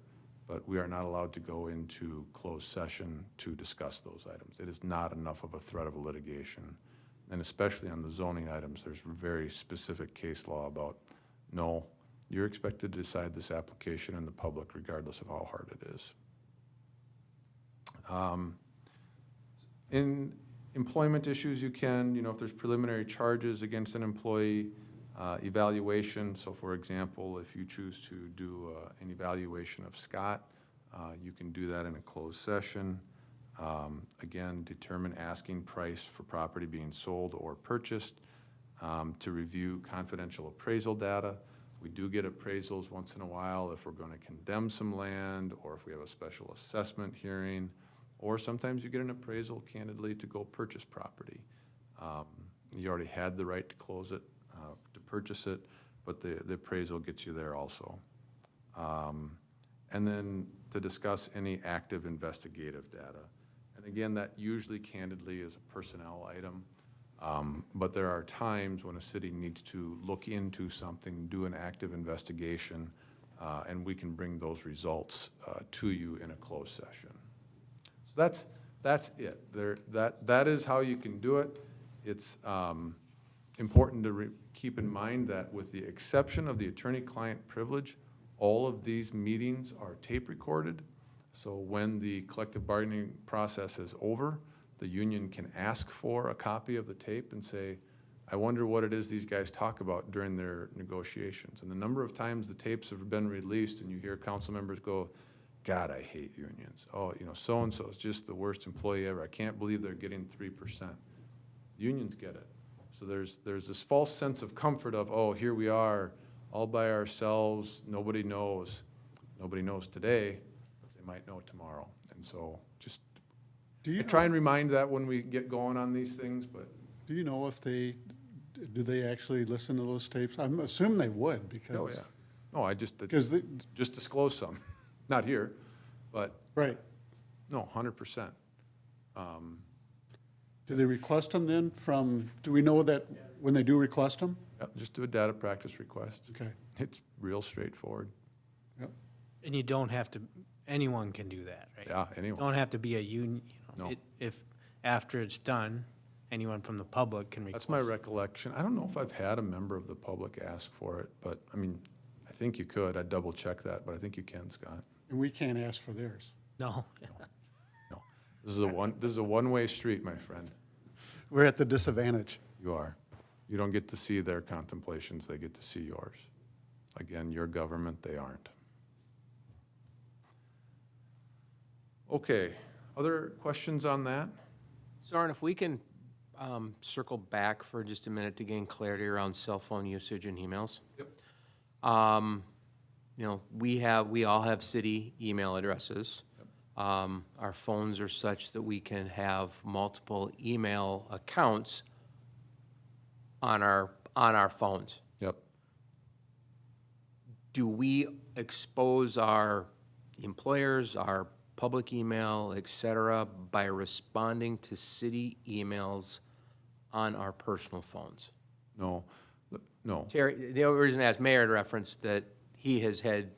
but we are not allowed to go into closed session to discuss those items. It is not enough of a threat of a litigation. And especially on the zoning items, there's very specific case law about, no, You're expected to decide this application in the public regardless of how hard it is. In employment issues, you can, if there's preliminary charges against an employee, evaluation. So for example, if you choose to do an evaluation of Scott, you can do that in a closed session. Again, determine asking price for property being sold or purchased. To review confidential appraisal data. We do get appraisals once in a while if we're going to condemn some land or if we have a special assessment hearing, or sometimes you get an appraisal candidly to go purchase property. You already had the right to close it, to purchase it, but the appraisal gets you there also. And then to discuss any active investigative data. And again, that usually candidly is a personnel item. But there are times when a city needs to look into something, do an active investigation, and we can bring those results to you in a closed session. So that's it. That is how you can do it. It's important to keep in mind that with the exception of the attorney-client privilege, all of these meetings are tape recorded. So when the collective bargaining process is over, the union can ask for a copy of the tape and say, I wonder what it is these guys talk about during their negotiations. And the number of times the tapes have been released and you hear council members go, God, I hate unions. Oh, so-and-so is just the worst employee ever. I can't believe they're getting 3%. Unions get it. So there's this false sense of comfort of, oh, here we are all by ourselves. Nobody knows. Nobody knows today, but they might know tomorrow. And so just I try and remind that when we get going on these things, but. Do you know if do they actually listen to those tapes? I'm assuming they would because. Oh, yeah. No, I just Because just disclose some. Not here, but. right. No, 100%. Do they request them then do we know that when they do request them? Yep, just do a data practice request. Okay. It's real straightforward. Yep. And you don't have to, anyone can do that, right? Yeah, anyone. Don't have to be a union, No. If, after it's done, anyone from the public can request. That's my recollection. I don't know if I've had a member of the public ask for it, but I mean, I think you could. I'd double check that, but I think you can, Scott. And we can't ask for theirs. No. No. This is a one-way street, my friend. We're at the disadvantage. You are. You don't get to see their contemplations, they get to see yours. Again, your government, they aren't. Okay, other questions on that? Soren, if we can circle back for just a minute to gain clarity around cell phone usage and emails. Yep. We all have city email addresses. Our phones are such that we can have multiple email accounts on our phones. Yep. Do we expose our employers, our public email, et cetera, by responding to city emails on our personal phones? No. No. Terry, the only reason I asked Mayor to reference that he has had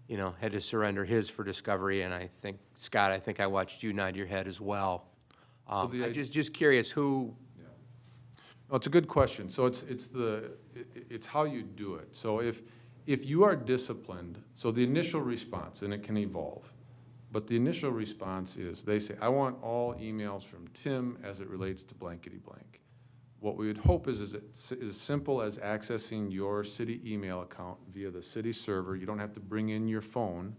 to surrender his for discovery, and I think, Scott, I watched you nod your head as well. I'm just curious who. No, it's a good question. So it's how you do it. So if you are disciplined, so the initial response, and it can evolve, but the initial response is they say, I want all emails from Tim as it relates to blankety blank. What we would hope is it's as simple as accessing your city email account via the city server. You don't have to bring in your phone.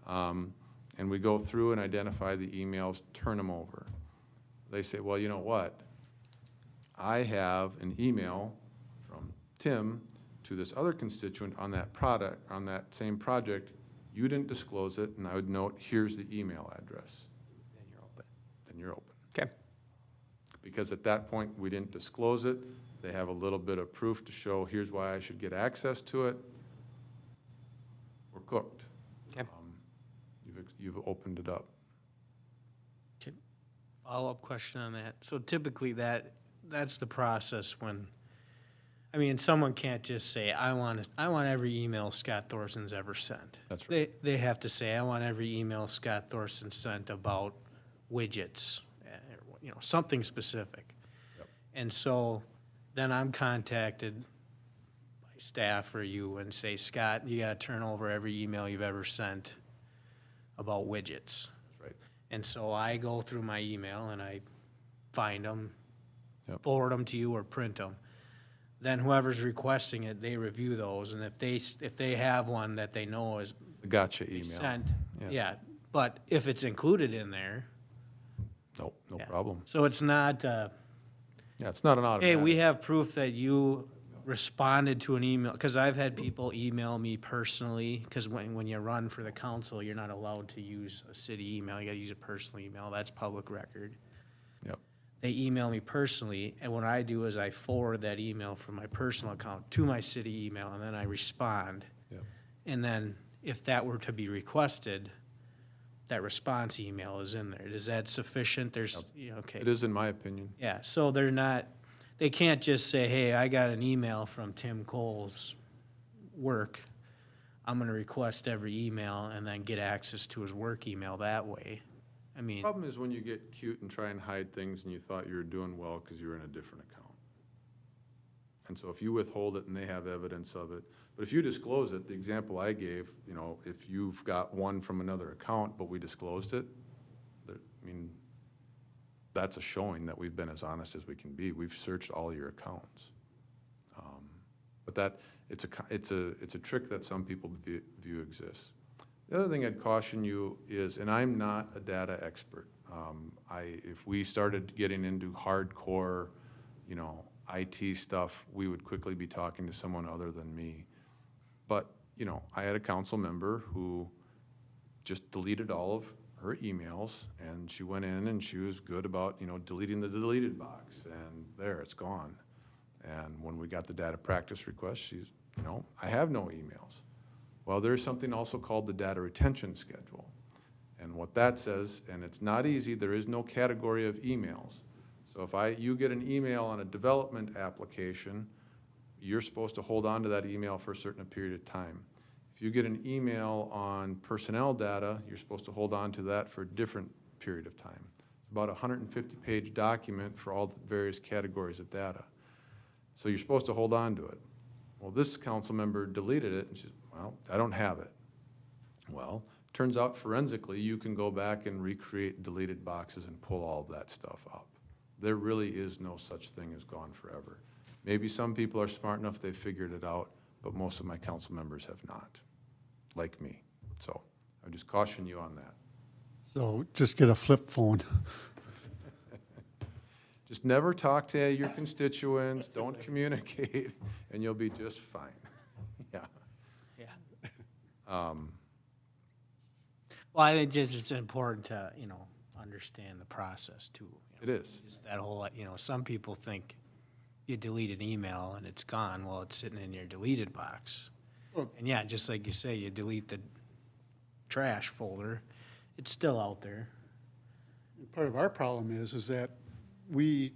And we go through and identify the emails, turn them over. They say, well, you know what? I have an email from Tim to this other constituent on that same project. You didn't disclose it, and I would note, here's the email address. Then you're open. Then you're open. Okay. Because at that point, we didn't disclose it. They have a little bit of proof to show, here's why I should get access to it. We're cooked. Okay. You've opened it up. Follow-up question on that. So typically that's the process when, someone can't just say, I want every email Scott Thorson's ever sent. That's right. They have to say, I want every email Scott Thorson sent about widgets, something specific. Yep. And so then I'm contacted by staff or you and say, Scott, you gotta turn over every email you've ever sent about widgets. Right. And so I go through my email and I find them, Yep. forward them to you or print them. Then whoever's requesting it, they review those, and if they have one that they know is The gotcha they email. sent, Yeah. yeah, but if it's included in there. No yeah. problem. So it's not, Yeah, it's not an automatic. hey, we have proof that you responded to an email, because I've had people email me personally, because when you run for the council, you're not allowed to use a city email, you gotta use a personal email, that's public record. Yep. They email me personally, and what I do is I forward that email from my personal account to my city email, and then I respond. Yep. And then if that were to be requested, that response email is in there. Is that sufficient? There's, yeah, okay. It is, in my opinion. Yeah, so they're not, they can't just say, hey, I got an email from Tim Cole's work. I'm gonna request every email and then get access to his work email that way. I mean, Problem is when you get cute and try and hide things and you thought you were doing well because you were in a different account. And so if you withhold it and they have evidence of it, but if you disclose it, the example I gave, you know, if you've got one from another account, but we disclosed it, I mean, that's a showing that we've been as honest as we can be. We've searched all your accounts. But that, it's a trick that some people view exists. The other thing I'd caution you is, and I'm not a data expert. If we started getting into hardcore, you know, IT stuff, we would quickly be talking to someone other than me. But, you know, I had a council member who just deleted all of her emails, and she went in and she was good about, you know, deleting the deleted box, and there, it's gone. And when we got the data practice request, she's, you know, I have no emails. Well, there's something also called the data retention schedule. And what that says, and it's not easy, there is no category of emails. So if you get an email on a development application, you're supposed to hold on to that email for a certain period of time. If you get an email on personnel data, you're supposed to hold on to that for a different period of time. It's about a 150-page document for all the various categories of data. So you're supposed to hold on to it. Well, this council member deleted it, and she said, well, I don't have it. Well, turns out forensically, you can go back and recreate deleted boxes and pull all of that stuff up. There really is no such thing as gone forever. Maybe some people are smart enough they've figured it out, but most of my council members have not, like me. So I would just caution you on that. So just get a flip phone. Just never talk to your constituents, don't communicate, and you'll be just fine. Yeah. yeah. Well, I think just it's important to, you know, understand the process too. It is. Just that whole, you know, some people think you delete an email and it's gone. Well, it's sitting in your deleted box. Well- And yeah, just like you say, you delete the trash folder, it's still out there. Part of our problem is that we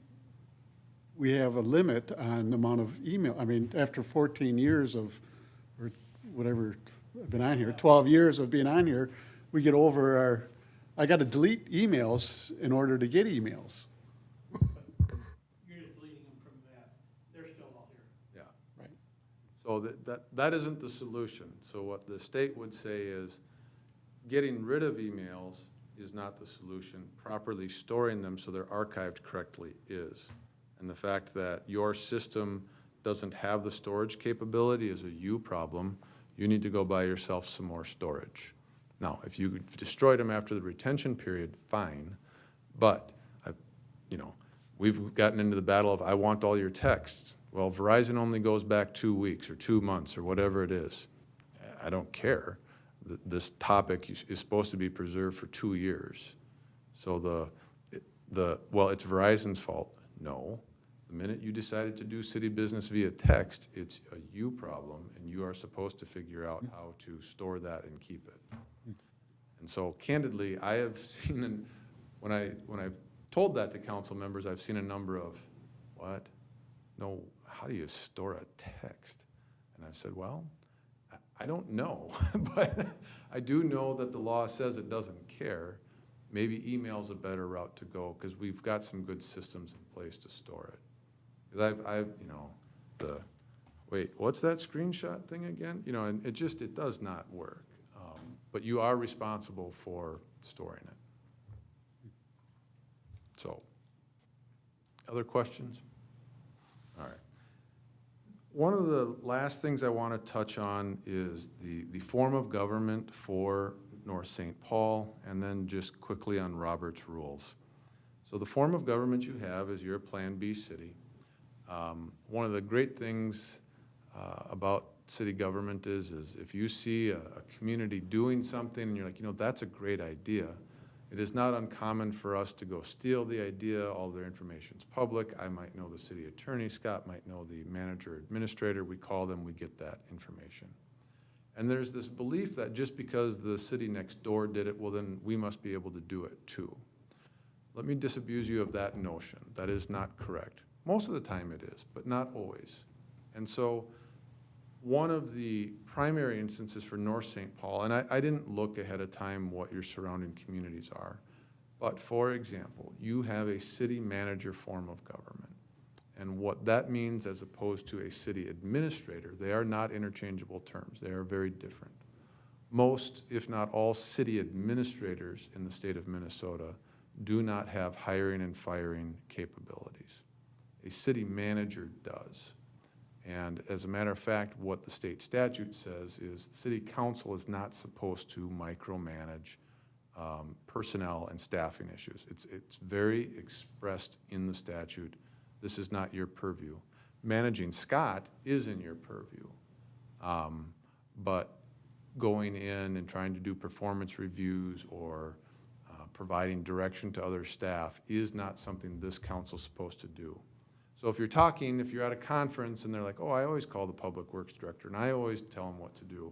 have a limit on the amount of email. I mean, after 14 years of, or whatever, I've been on here, 12 years of being on here, we get over our, I got to delete emails in order to get emails. You're just deleting them from that, they're still out here. Yeah. Right. So that isn't the solution. So what the state would say is getting rid of emails is not the solution. Properly storing them so they're archived correctly is. And the fact that your system doesn't have the storage capability is a you problem. You need to go buy yourself some more storage. Now, if you destroyed them after the retention period, fine. But, you know, we've gotten into the battle of I want all your texts. Well, Verizon only goes back 2 weeks or 2 months or whatever it is. I don't care. This topic is supposed to be preserved for 2 years. So well, it's Verizon's fault. No. The minute you decided to do city business via text, it's a you problem, and you are supposed to figure out how to store that and keep it. And so candidly, I have seen, when I told that to council members, I've seen a number of, what? No, how do you store a text? And I've said, well, I don't know, but I do know that the law says it doesn't care. Maybe email's a better route to go because we've got some good systems in place to store it. Because I've you know, wait, what's that screenshot thing again? You know, and it does not work. But you are responsible for storing it. So, other questions? All right. One of the last things I want to touch on is the form of government for North St. Paul, and then just quickly on Robert's rules. So the form of government you have is your Plan B city. One of the great things about city government is if you see a community doing something and you're like, you know, that's a great idea, it is not uncommon for us to go steal the idea. All their information's public. I might know the city attorney, Scott might know the manager administrator. We call them, we get that information. And there's this belief that just because the city next door did it, well, then we must be able to do it too. Let me disabuse you of that notion. That is not correct. Most of the time it is, but not always. And so one of the primary instances for North St. Paul, and I didn't look ahead of time what your surrounding communities are, but for example, you have a city manager form of government. And what that means as opposed to a city administrator, they are not interchangeable terms. They are very different. Most, if not all, city administrators in the state of Minnesota do not have hiring and firing capabilities. A city manager does. And as a matter of fact, what the state statute says is the city council is not supposed to micromanage personnel and staffing issues. It's very expressed in the statute. This is not your purview. Managing Scott is in your purview. But going in and trying to do performance reviews or providing direction to other staff is not something this council's supposed to do. So if you're at a conference and they're like, oh, I always call the public works director and I always tell them what to do,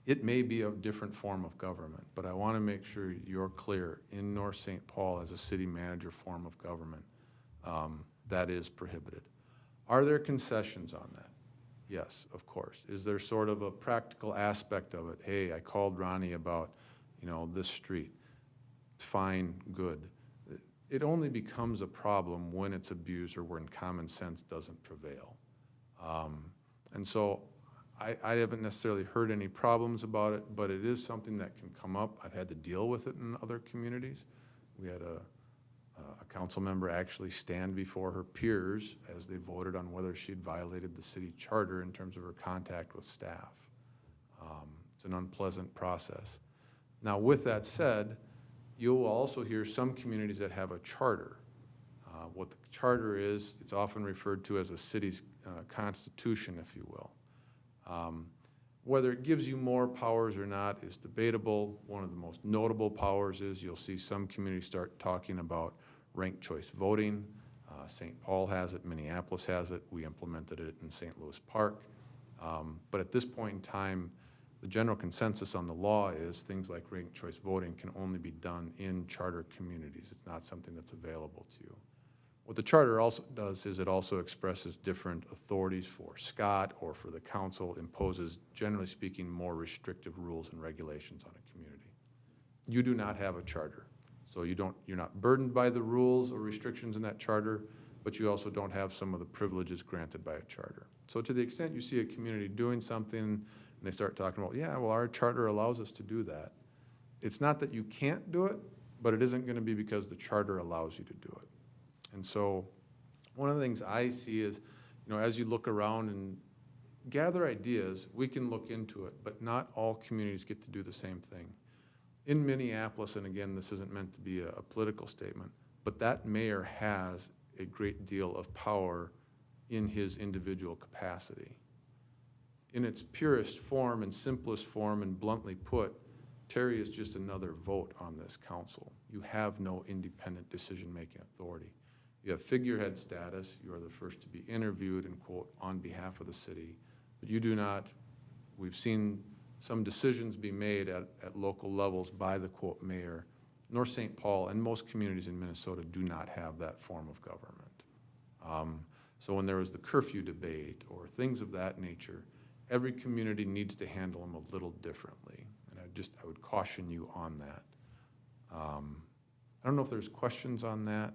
it may be a different form of government, but I want to make sure you're clear in North St. Paul as a city manager form of government, that is prohibited. Are there concessions on that? Yes, of course. Is there sort of a practical aspect of it? Hey, I called Ronnie about, you know, this street. It's fine, good. It only becomes a problem when it's abused or when common sense doesn't prevail. And so I haven't necessarily heard any problems about it, but it is something that can come up. I've had to deal with it in other communities. We had a council member actually stand before her peers as they voted on whether she'd violated the city charter in terms of her contact with staff. It's an unpleasant process. Now, with that said, you'll also hear some communities that have a charter. What the charter is, it's often referred to as a city's constitution, if you will. Whether it gives you more powers or not is debatable. One of the most notable powers is you'll see some communities start talking about ranked choice voting. St. Paul has it, Minneapolis has it, we implemented it in St. Louis Park. But at this point in time, the general consensus on the law is things like ranked choice voting can only be done in charter communities. It's not something that's available to you. What the charter also does is it also expresses different authorities for Scott or for the council, imposes, generally speaking, more restrictive rules and regulations on a community. You do not have a charter, so you're not burdened by the rules or restrictions in that charter, but you also don't have some of the privileges granted by a charter. So to the extent you see a community doing something and they start talking about, yeah, well, our charter allows us to do that. It's not that you can't do it, but it isn't going to be because the charter allows you to do it. And so one of the things I see is, you know, as you look around and gather ideas, we can look into it, but not all communities get to do the same thing. In Minneapolis, and again, this isn't meant to be a political statement, but that mayor has a great deal of power in his individual capacity. In its purest form and simplest form and bluntly put, Terry is just another vote on this council. You have no independent decision-making authority. You have figurehead status. You are the first to be interviewed and, quote, on behalf of the city. But you do not, we've seen some decisions be made at local levels by the, quote, mayor. North St. Paul and most communities in Minnesota do not have that form of government. So when there was the curfew debate or things of that nature, every community needs to handle them a little differently. And I would caution you on that. I don't know if there's questions on that.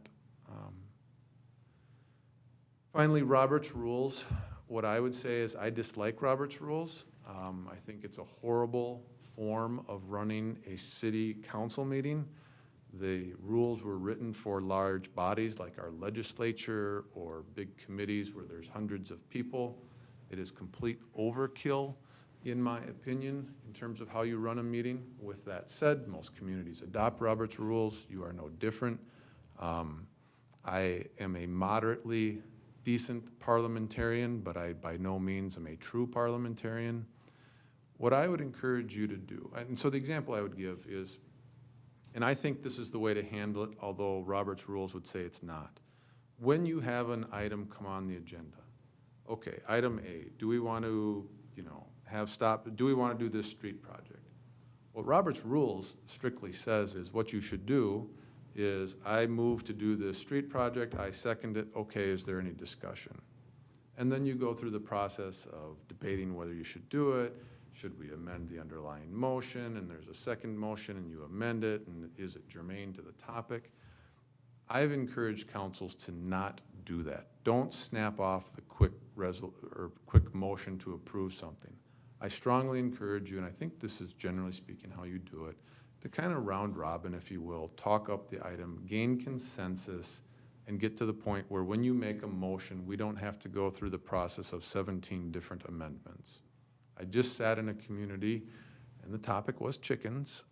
Finally, Robert's rules. what I would say is I dislike Robert's rules. I think it's a horrible form of running a city council meeting. The rules were written for large bodies like our legislature or big committees where there's hundreds of people. It is complete overkill, in my opinion, in terms of how you run a meeting. With that said, most communities adopt Robert's rules. You are no different. I am a moderately decent parliamentarian, but I by no means am a true parliamentarian. What I would encourage you to do, and so the example I would give is, and I think this is the way to handle it, although Robert's rules would say it's not. When you have an item come on the agenda, okay, item A, do we want to, do we want to do this street project? What Robert's rules strictly says is what you should do is I move to do this street project, I second it, okay, is there any discussion? And then you go through the process of debating whether you should do it, should we amend the underlying motion, and there's a second motion and you amend it, and is it germane to the topic? I've encouraged councils to not do that. Don't snap off the quick motion to approve something. I strongly encourage you, and I think this is generally speaking how you do it, to kind of round robin, if you will, talk up the item, gain consensus, and get to the point where when you make a motion, we don't have to go through the process of 17 different amendments. I just sat in a community, and the topic was chickens.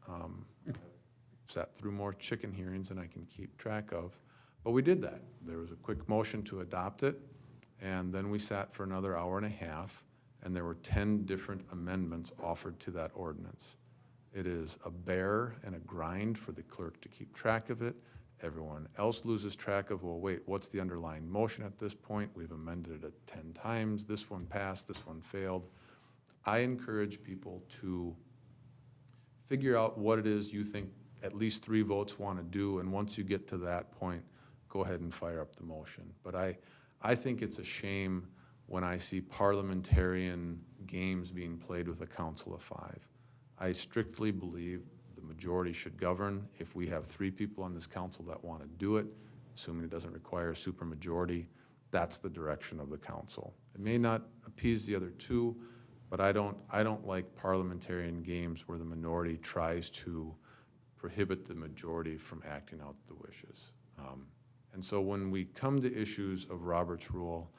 Sat through more chicken hearings than I can keep track of, but we did that. There was a quick motion to adopt it, and then we sat for another hour and a half, and there were 10 different amendments offered to that ordinance. It is a bear and a grind for the clerk to keep track of it. Everyone else loses track of, well, wait, what's the underlying motion at this point? We've amended it 10 times. This one passed, this one failed. I encourage people to figure out what it is you think at least 3 votes want to do, and once you get to that point, go ahead and fire up the motion. But I think it's a shame when I see parliamentarian games being played with a council of 5. I strictly believe the majority should govern. If we have 3 people on this council that want to do it, assuming it doesn't require a supermajority, that's the direction of the council. It may not appease the other 2, but I don't like parliamentarian games where the minority tries to prohibit the majority from acting out the wishes. And so when we come to issues of Robert's Rule,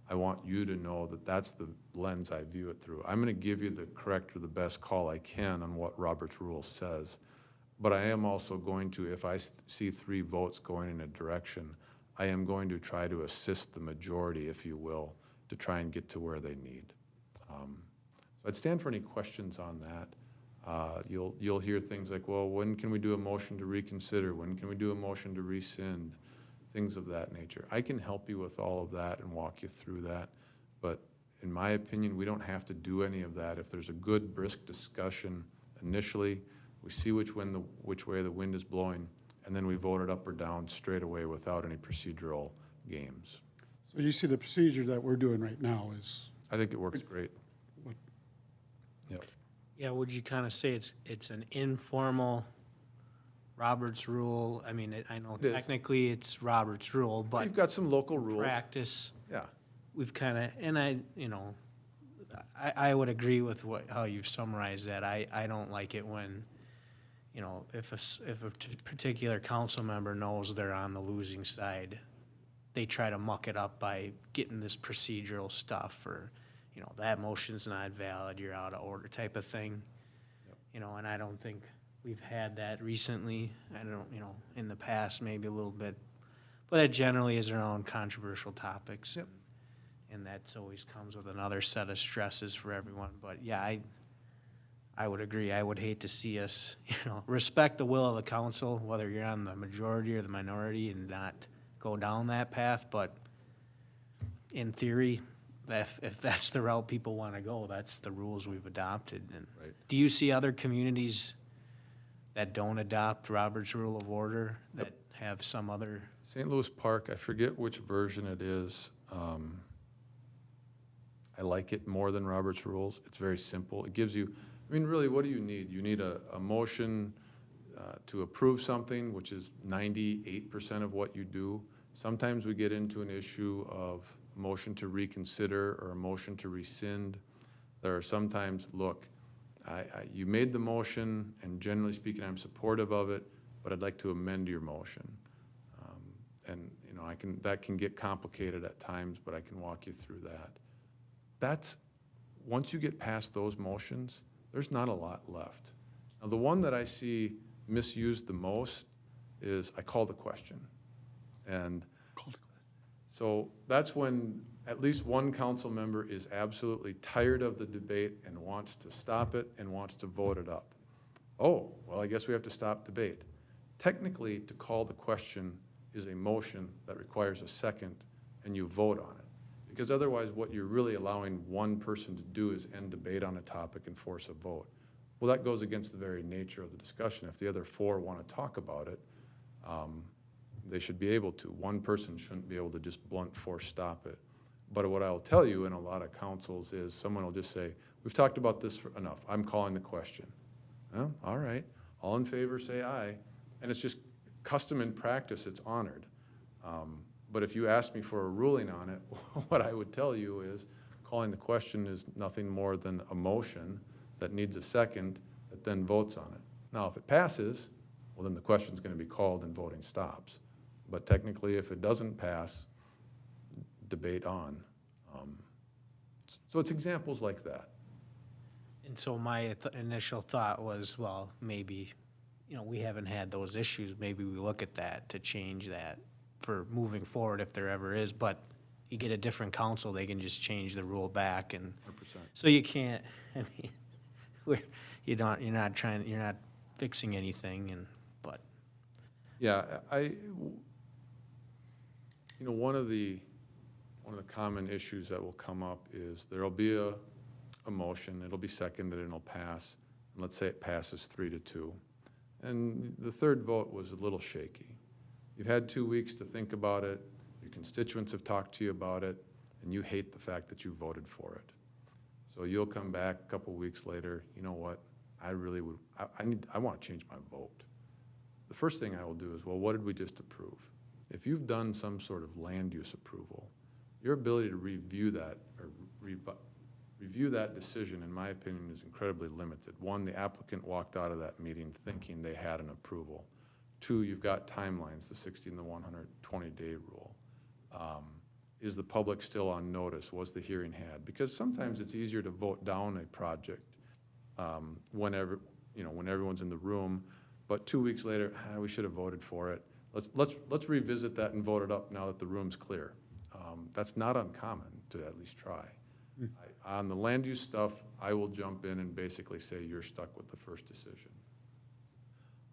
I want you to know that that's the lens I view it through. I'm going to give you the correct or the best call I can on what Robert's Rule says, but I am also going to, if I see 3 votes going in a direction, I am going to try to assist the majority, if you will, to try and get to where they need. So I'd stand for any questions on that. You'll hear things like, well, when can we do a motion to reconsider? When can we do a motion to rescind? Things of that nature. I can help you with all of that and walk you through that, but in my opinion, we don't have to do any of that. If there's a good, brisk discussion initially, we see which way the wind is blowing, and then we vote it up or down straight away without any procedural games. So you see the procedure that we're doing right now is, I think it works great. Yep. Yeah, would you kind of say it's an informal Robert's Rule? I mean, I know It is. technically it's Robert's Rule, but You've got some local rules. practice, Yeah. we've kind of, and I would agree with how you've summarized that. I don't like it when, if a particular council member knows they're on the losing side, they try to muck it up by getting this procedural stuff, or, that motion's not valid, you're out of order type of thing. Yep. And I don't think we've had that recently. I don't, in the past, maybe a little bit, but it generally is around controversial topics. Yep. And that's always comes with another set of stresses for everyone. But yeah, I would agree. I would hate to see us, respect the will of the council, whether you're on the majority or the minority, and not go down that path. But in theory, if that's the route people want to go, that's the rules we've adopted. And Right. do you see other communities that don't adopt Robert's Rule of Order that have some other? St. Louis Park, I forget which version it is. I like it more than Robert's Rules. It's very simple. It gives you, really, what do you need? You need a motion to approve something, which is 98% of what you do. Sometimes we get into an issue of motion to reconsider or a motion to rescind. There are sometimes, look, you made the motion, and generally speaking, I'm supportive of it, but I'd like to amend your motion. And, you know, that can get complicated at times, but I can walk you through that. Once you get past those motions, there's not a lot left. Now, the one that I see misused the most is I call the question. And so that's when at least one council member is absolutely tired of the debate and wants to stop it and wants to vote it up. Oh, well, I guess we have to stop debate. Technically, to call the question is a motion that requires a second, and you vote on it. Because otherwise, what you're really allowing one person to do is end debate on a topic and force a vote. Well, that goes against the very nature of the discussion. If the other four want to talk about it, they should be able to. One person shouldn't be able to just blunt force stop it. But what I'll tell you in a lot of councils is someone will just say, we've talked about this for enough. I'm calling the question. Well, all right. All in favor, say aye. And it's just custom and practice, it's honored. But if you ask me for a ruling on it, what I would tell you is calling the question is nothing more than a motion that needs a second that then votes on it. Now, if it passes, well, then the question's going to be called and voting stops. But technically, if it doesn't pass, debate on. So it's examples like that. And so my initial thought was, well, maybe, you know, we haven't had those issues. Maybe we look at that to change that for moving forward if there ever is. But you get a different council, they can just change the rule back. And 100%. so you can't, I mean, you're not fixing anything. But Yeah, you know, one of the common issues that will come up is there'll be a motion, it'll be seconded and it'll pass, and let's say it passes 3-2. And the third vote was a little shaky. You've had 2 weeks to think about it, your constituents have talked to you about it, and you hate the fact that you voted for it. So you'll come back a couple weeks later, you know what, I want to change my vote. The first thing I will do is, well, what did we just approve? If you've done some sort of land use approval, your ability to review that or review that decision, in my opinion, is incredibly limited. One, the applicant walked out of that meeting thinking they had an approval. Two, you've got timelines, the 60 and the 120-day rule. Is the public still on notice? Was the hearing had? Because sometimes it's easier to vote down a project when everyone's in the room, but 2 weeks later, we should have voted for it. Let's revisit that and vote it up now that the room's clear. That's not uncommon to at least try. On the land use stuff, I will jump in and basically say you're stuck with the first decision.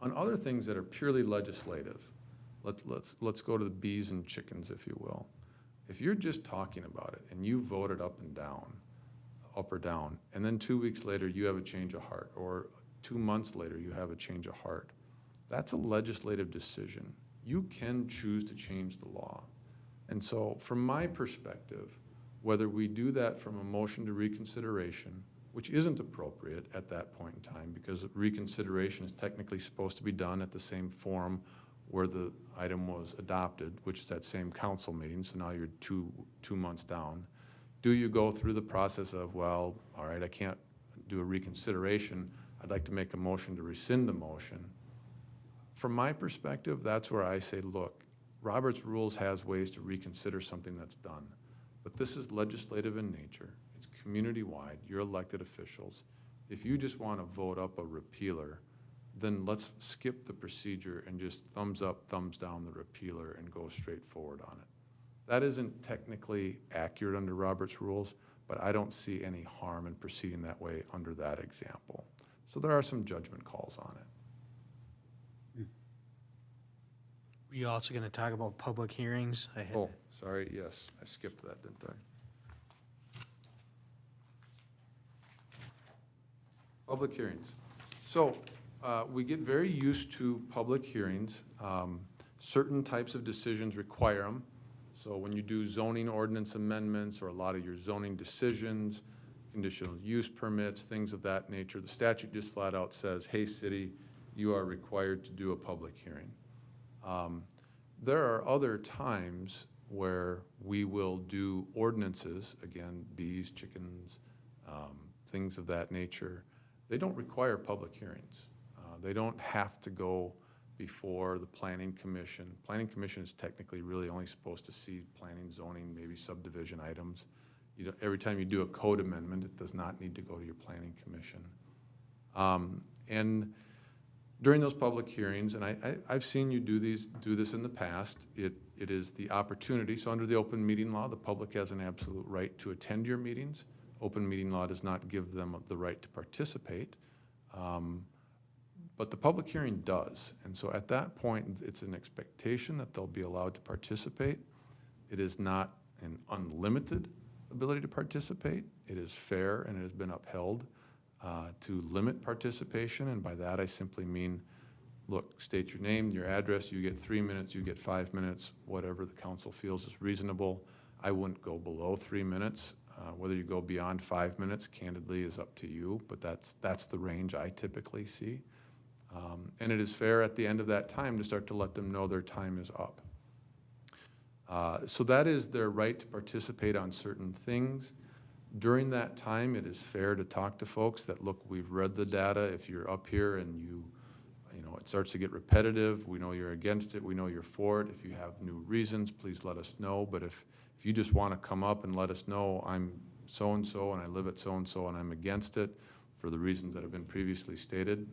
On other things that are purely legislative, let's go to the bees and chickens, if you will. If you're just talking about it and you voted up or down, and then 2 weeks later you have a change of heart, or 2 months later you have a change of heart, that's a legislative decision. You can choose to change the law. And so from my perspective, whether we do that from a motion to reconsideration, which isn't appropriate at that point in time because reconsideration is technically supposed to be done at the same forum where the item was adopted, which is that same council meeting, so now you're two months down. Do you go through the process of, well, all right, I can't do a reconsideration, I'd like to make a motion to rescind the motion. From my perspective, that's where I say, look, Robert's Rules has ways to reconsider something that's done. But this is legislative in nature. It's community-wide. You're elected officials. If you just want to vote up a repealer, then let's skip the procedure and just thumbs up, thumbs down the repealer and go straight forward on it. That isn't technically accurate under Robert's Rules, but I don't see any harm in proceeding that way under that example. So there are some judgment calls on it. were you also going to talk about public hearings? Oh, sorry, yes, I skipped that, didn't I? Public hearings. So we get very used to public hearings. Certain types of decisions require them. So when you do zoning ordinance amendments or a lot of your zoning decisions, conditional use permits, things of that nature, the statute just flat out says, hey, city, you are required to do a public hearing. There are other times where we will do ordinances, again, bees, chickens, things of that nature. They don't require public hearings. They don't have to go before the planning commission. Planning commission is technically really only supposed to see planning, zoning, maybe subdivision items. Every time you do a code amendment, it does not need to go to your planning commission. And during those public hearings, and I've seen you do this in the past, it is the opportunity. So under the open meeting law, the public has an absolute right to attend your meetings. Open meeting law does not give them the right to participate. But the public hearing does. And so at that point, it's an expectation that they'll be allowed to participate. It is not an unlimited ability to participate. It is fair, and it has been upheld to limit participation. And by that, I simply mean, look, state your name, your address, you get 3 minutes, you get 5 minutes, whatever the council feels is reasonable. I wouldn't go below 3 minutes. Whether you go beyond 5 minutes, candidly, is up to you, but that's the range I typically see. And it is fair at the end of that time to start to let them know their time is up. So that is their right to participate on certain things. During that time, it is fair to talk to folks that, look, we've read the data. If you're up here and you know, it starts to get repetitive, we know you're against it, we know you're for it. If you have new reasons, please let us know. But if you just want to come up and let us know, I'm so-and-so and I live at so-and-so and I'm against it for the reasons that have been previously stated,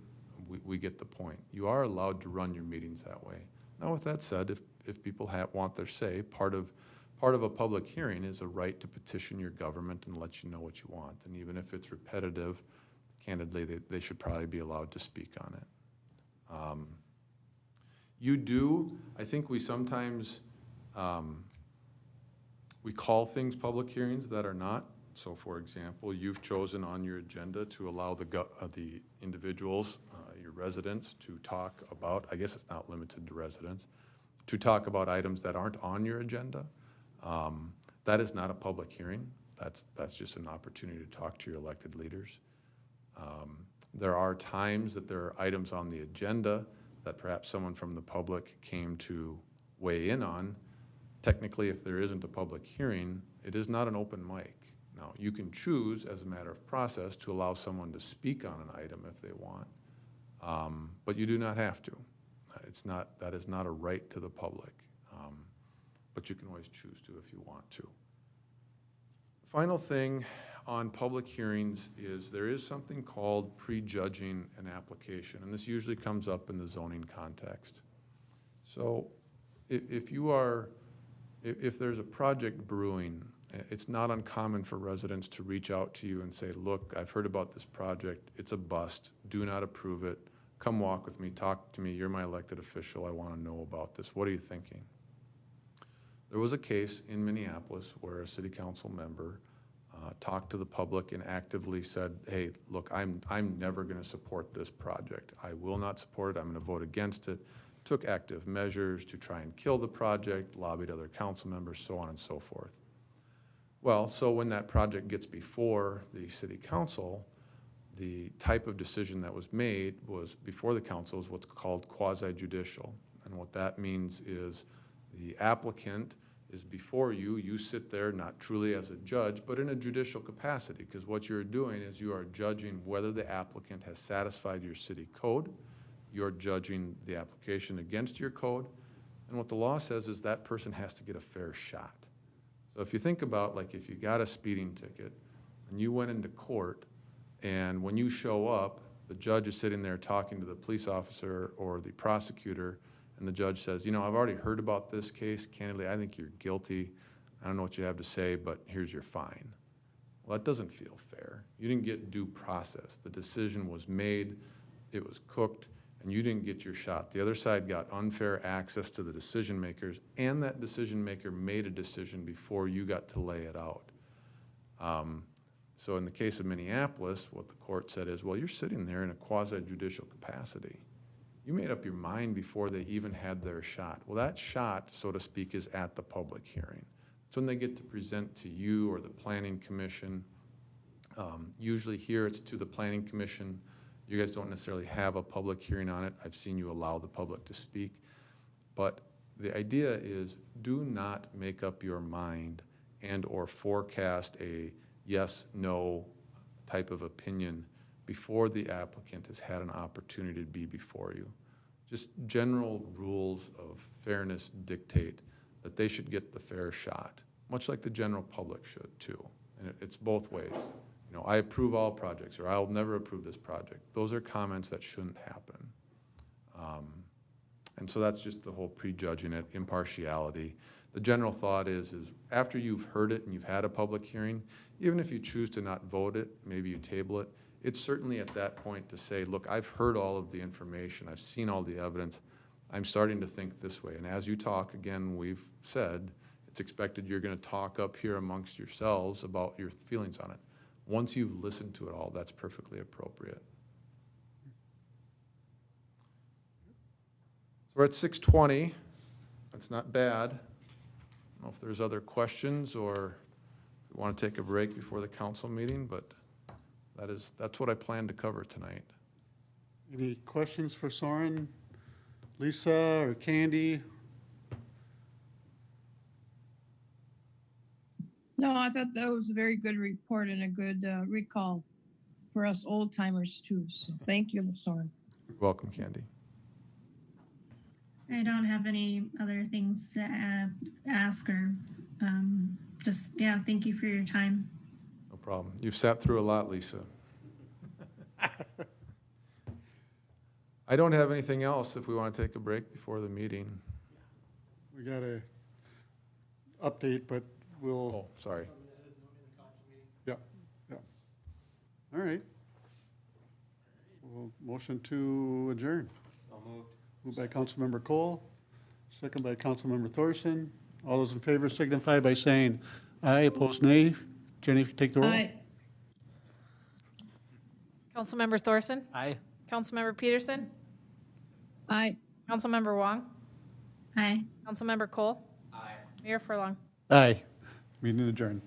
we get the point. You are allowed to run your meetings that way. Now, with that said, if people want their say, part of a public hearing is a right to petition your government and let you know what you want. And even if it's repetitive, candidly, they should probably be allowed to speak on it. I think we sometimes, we call things public hearings that are not. So for example, you've chosen on your agenda to allow the individuals, your residents, to talk about, I guess it's not limited to residents, to talk about items that aren't on your agenda. That is not a public hearing. That's just an opportunity to talk to your elected leaders. There are times that there are items on the agenda that perhaps someone from the public came to weigh in on. Technically, if there isn't a public hearing, it is not an open mic. Now, you can choose, as a matter of process, to allow someone to speak on an item if they want, but you do not have to. That is not a right to the public, but you can always choose to if you want to. Final thing on public hearings is there is something called prejudging an application, and this usually comes up in the zoning context. So if there's a project brewing, it's not uncommon for residents to reach out to you and say, look, I've heard about this project, it's a bust, do not approve it, come walk with me, talk to me, you're my elected official, I want to know about this, what are you thinking? There was a case in Minneapolis where a city council member talked to the public and actively said, hey, look, I'm never going to support this project. I will not support it, I'm going to vote against it. Took active measures to try and kill the project, lobbied other council members, so on and so forth. Well, so when that project gets before the city council, the type of decision that was made was before the council is what's called quasi-judicial. And what that means is the applicant is before you, you sit there not truly as a judge, but in a judicial capacity, because what you're doing is you are judging whether the applicant has satisfied your city code, you're judging the application against your code, and what the law says is that person has to get a fair shot. So if you think about, like, if you got a speeding ticket and you went into court, and when you show up, the judge is sitting there talking to the police officer or the prosecutor, and the judge says, you know, I've already heard about this case. Candidly, I think you're guilty. I don't know what you have to say, but here's your fine. Well, that doesn't feel fair. You didn't get due process. The decision was made, it was cooked, and you didn't get your shot. The other side got unfair access to the decision makers, and that decision maker made a decision before you got to lay it out. So in the case of Minneapolis, what the court said is, well, you're sitting there in a quasi-judicial capacity. You made up your mind before they even had their shot. Well, that shot, so to speak, is at the public hearing. It's when they get to present to you or the planning commission. Usually here it's to the planning commission. You guys don't necessarily have a public hearing on it. I've seen you allow the public to speak. But the idea is do not make up your mind and/or forecast a yes, no type of opinion before the applicant has had an opportunity to be before you. Just general rules of fairness dictate that they should get the fair shot, much like the general public should too. And it's both ways. You know, I approve all projects, or I'll never approve this project. Those are comments that shouldn't happen. And so that's just the whole prejudging it, impartiality. The general thought is after you've heard it and you've had a public hearing, even if you choose to not vote it, maybe you table it, it's certainly at that point to say, look, I've heard all of the information, I've seen all the evidence, I'm starting to think this way. And as you talk, again, we've said, it's expected you're gonna talk up here amongst yourselves about your feelings on it. Once you've listened to it all, that's perfectly appropriate. So we're at 6:20. That's not bad. I don't know if there's other questions or if we want to take a break before the council meeting, but that's what I plan to cover tonight. Any questions for Soren, Lisa, or Candy? No, I thought that was a very good report and a good recall for us old timers too. So thank you, Soren. You're welcome, Candy. I don't have any other things to ask or just, yeah, thank you for your time. No problem. You've sat through a lot, Lisa. I don't have anything else if we want to take a break before the meeting. We got a update, but we'll, Oh, sorry. yeah. All right. Well, motion to adjourn. Moved by Councilmember Cole, second by Councilmember Thorson. All those in favor signify by saying aye, opposed nay. Jenny, if you take the roll. Aye. Councilmember Thorson? Aye. Councilmember Peterson? Aye. Councilmember Wong? Hi. Councilmember Cole? Aye. Mayor Furlong? Aye. Meeting adjourned.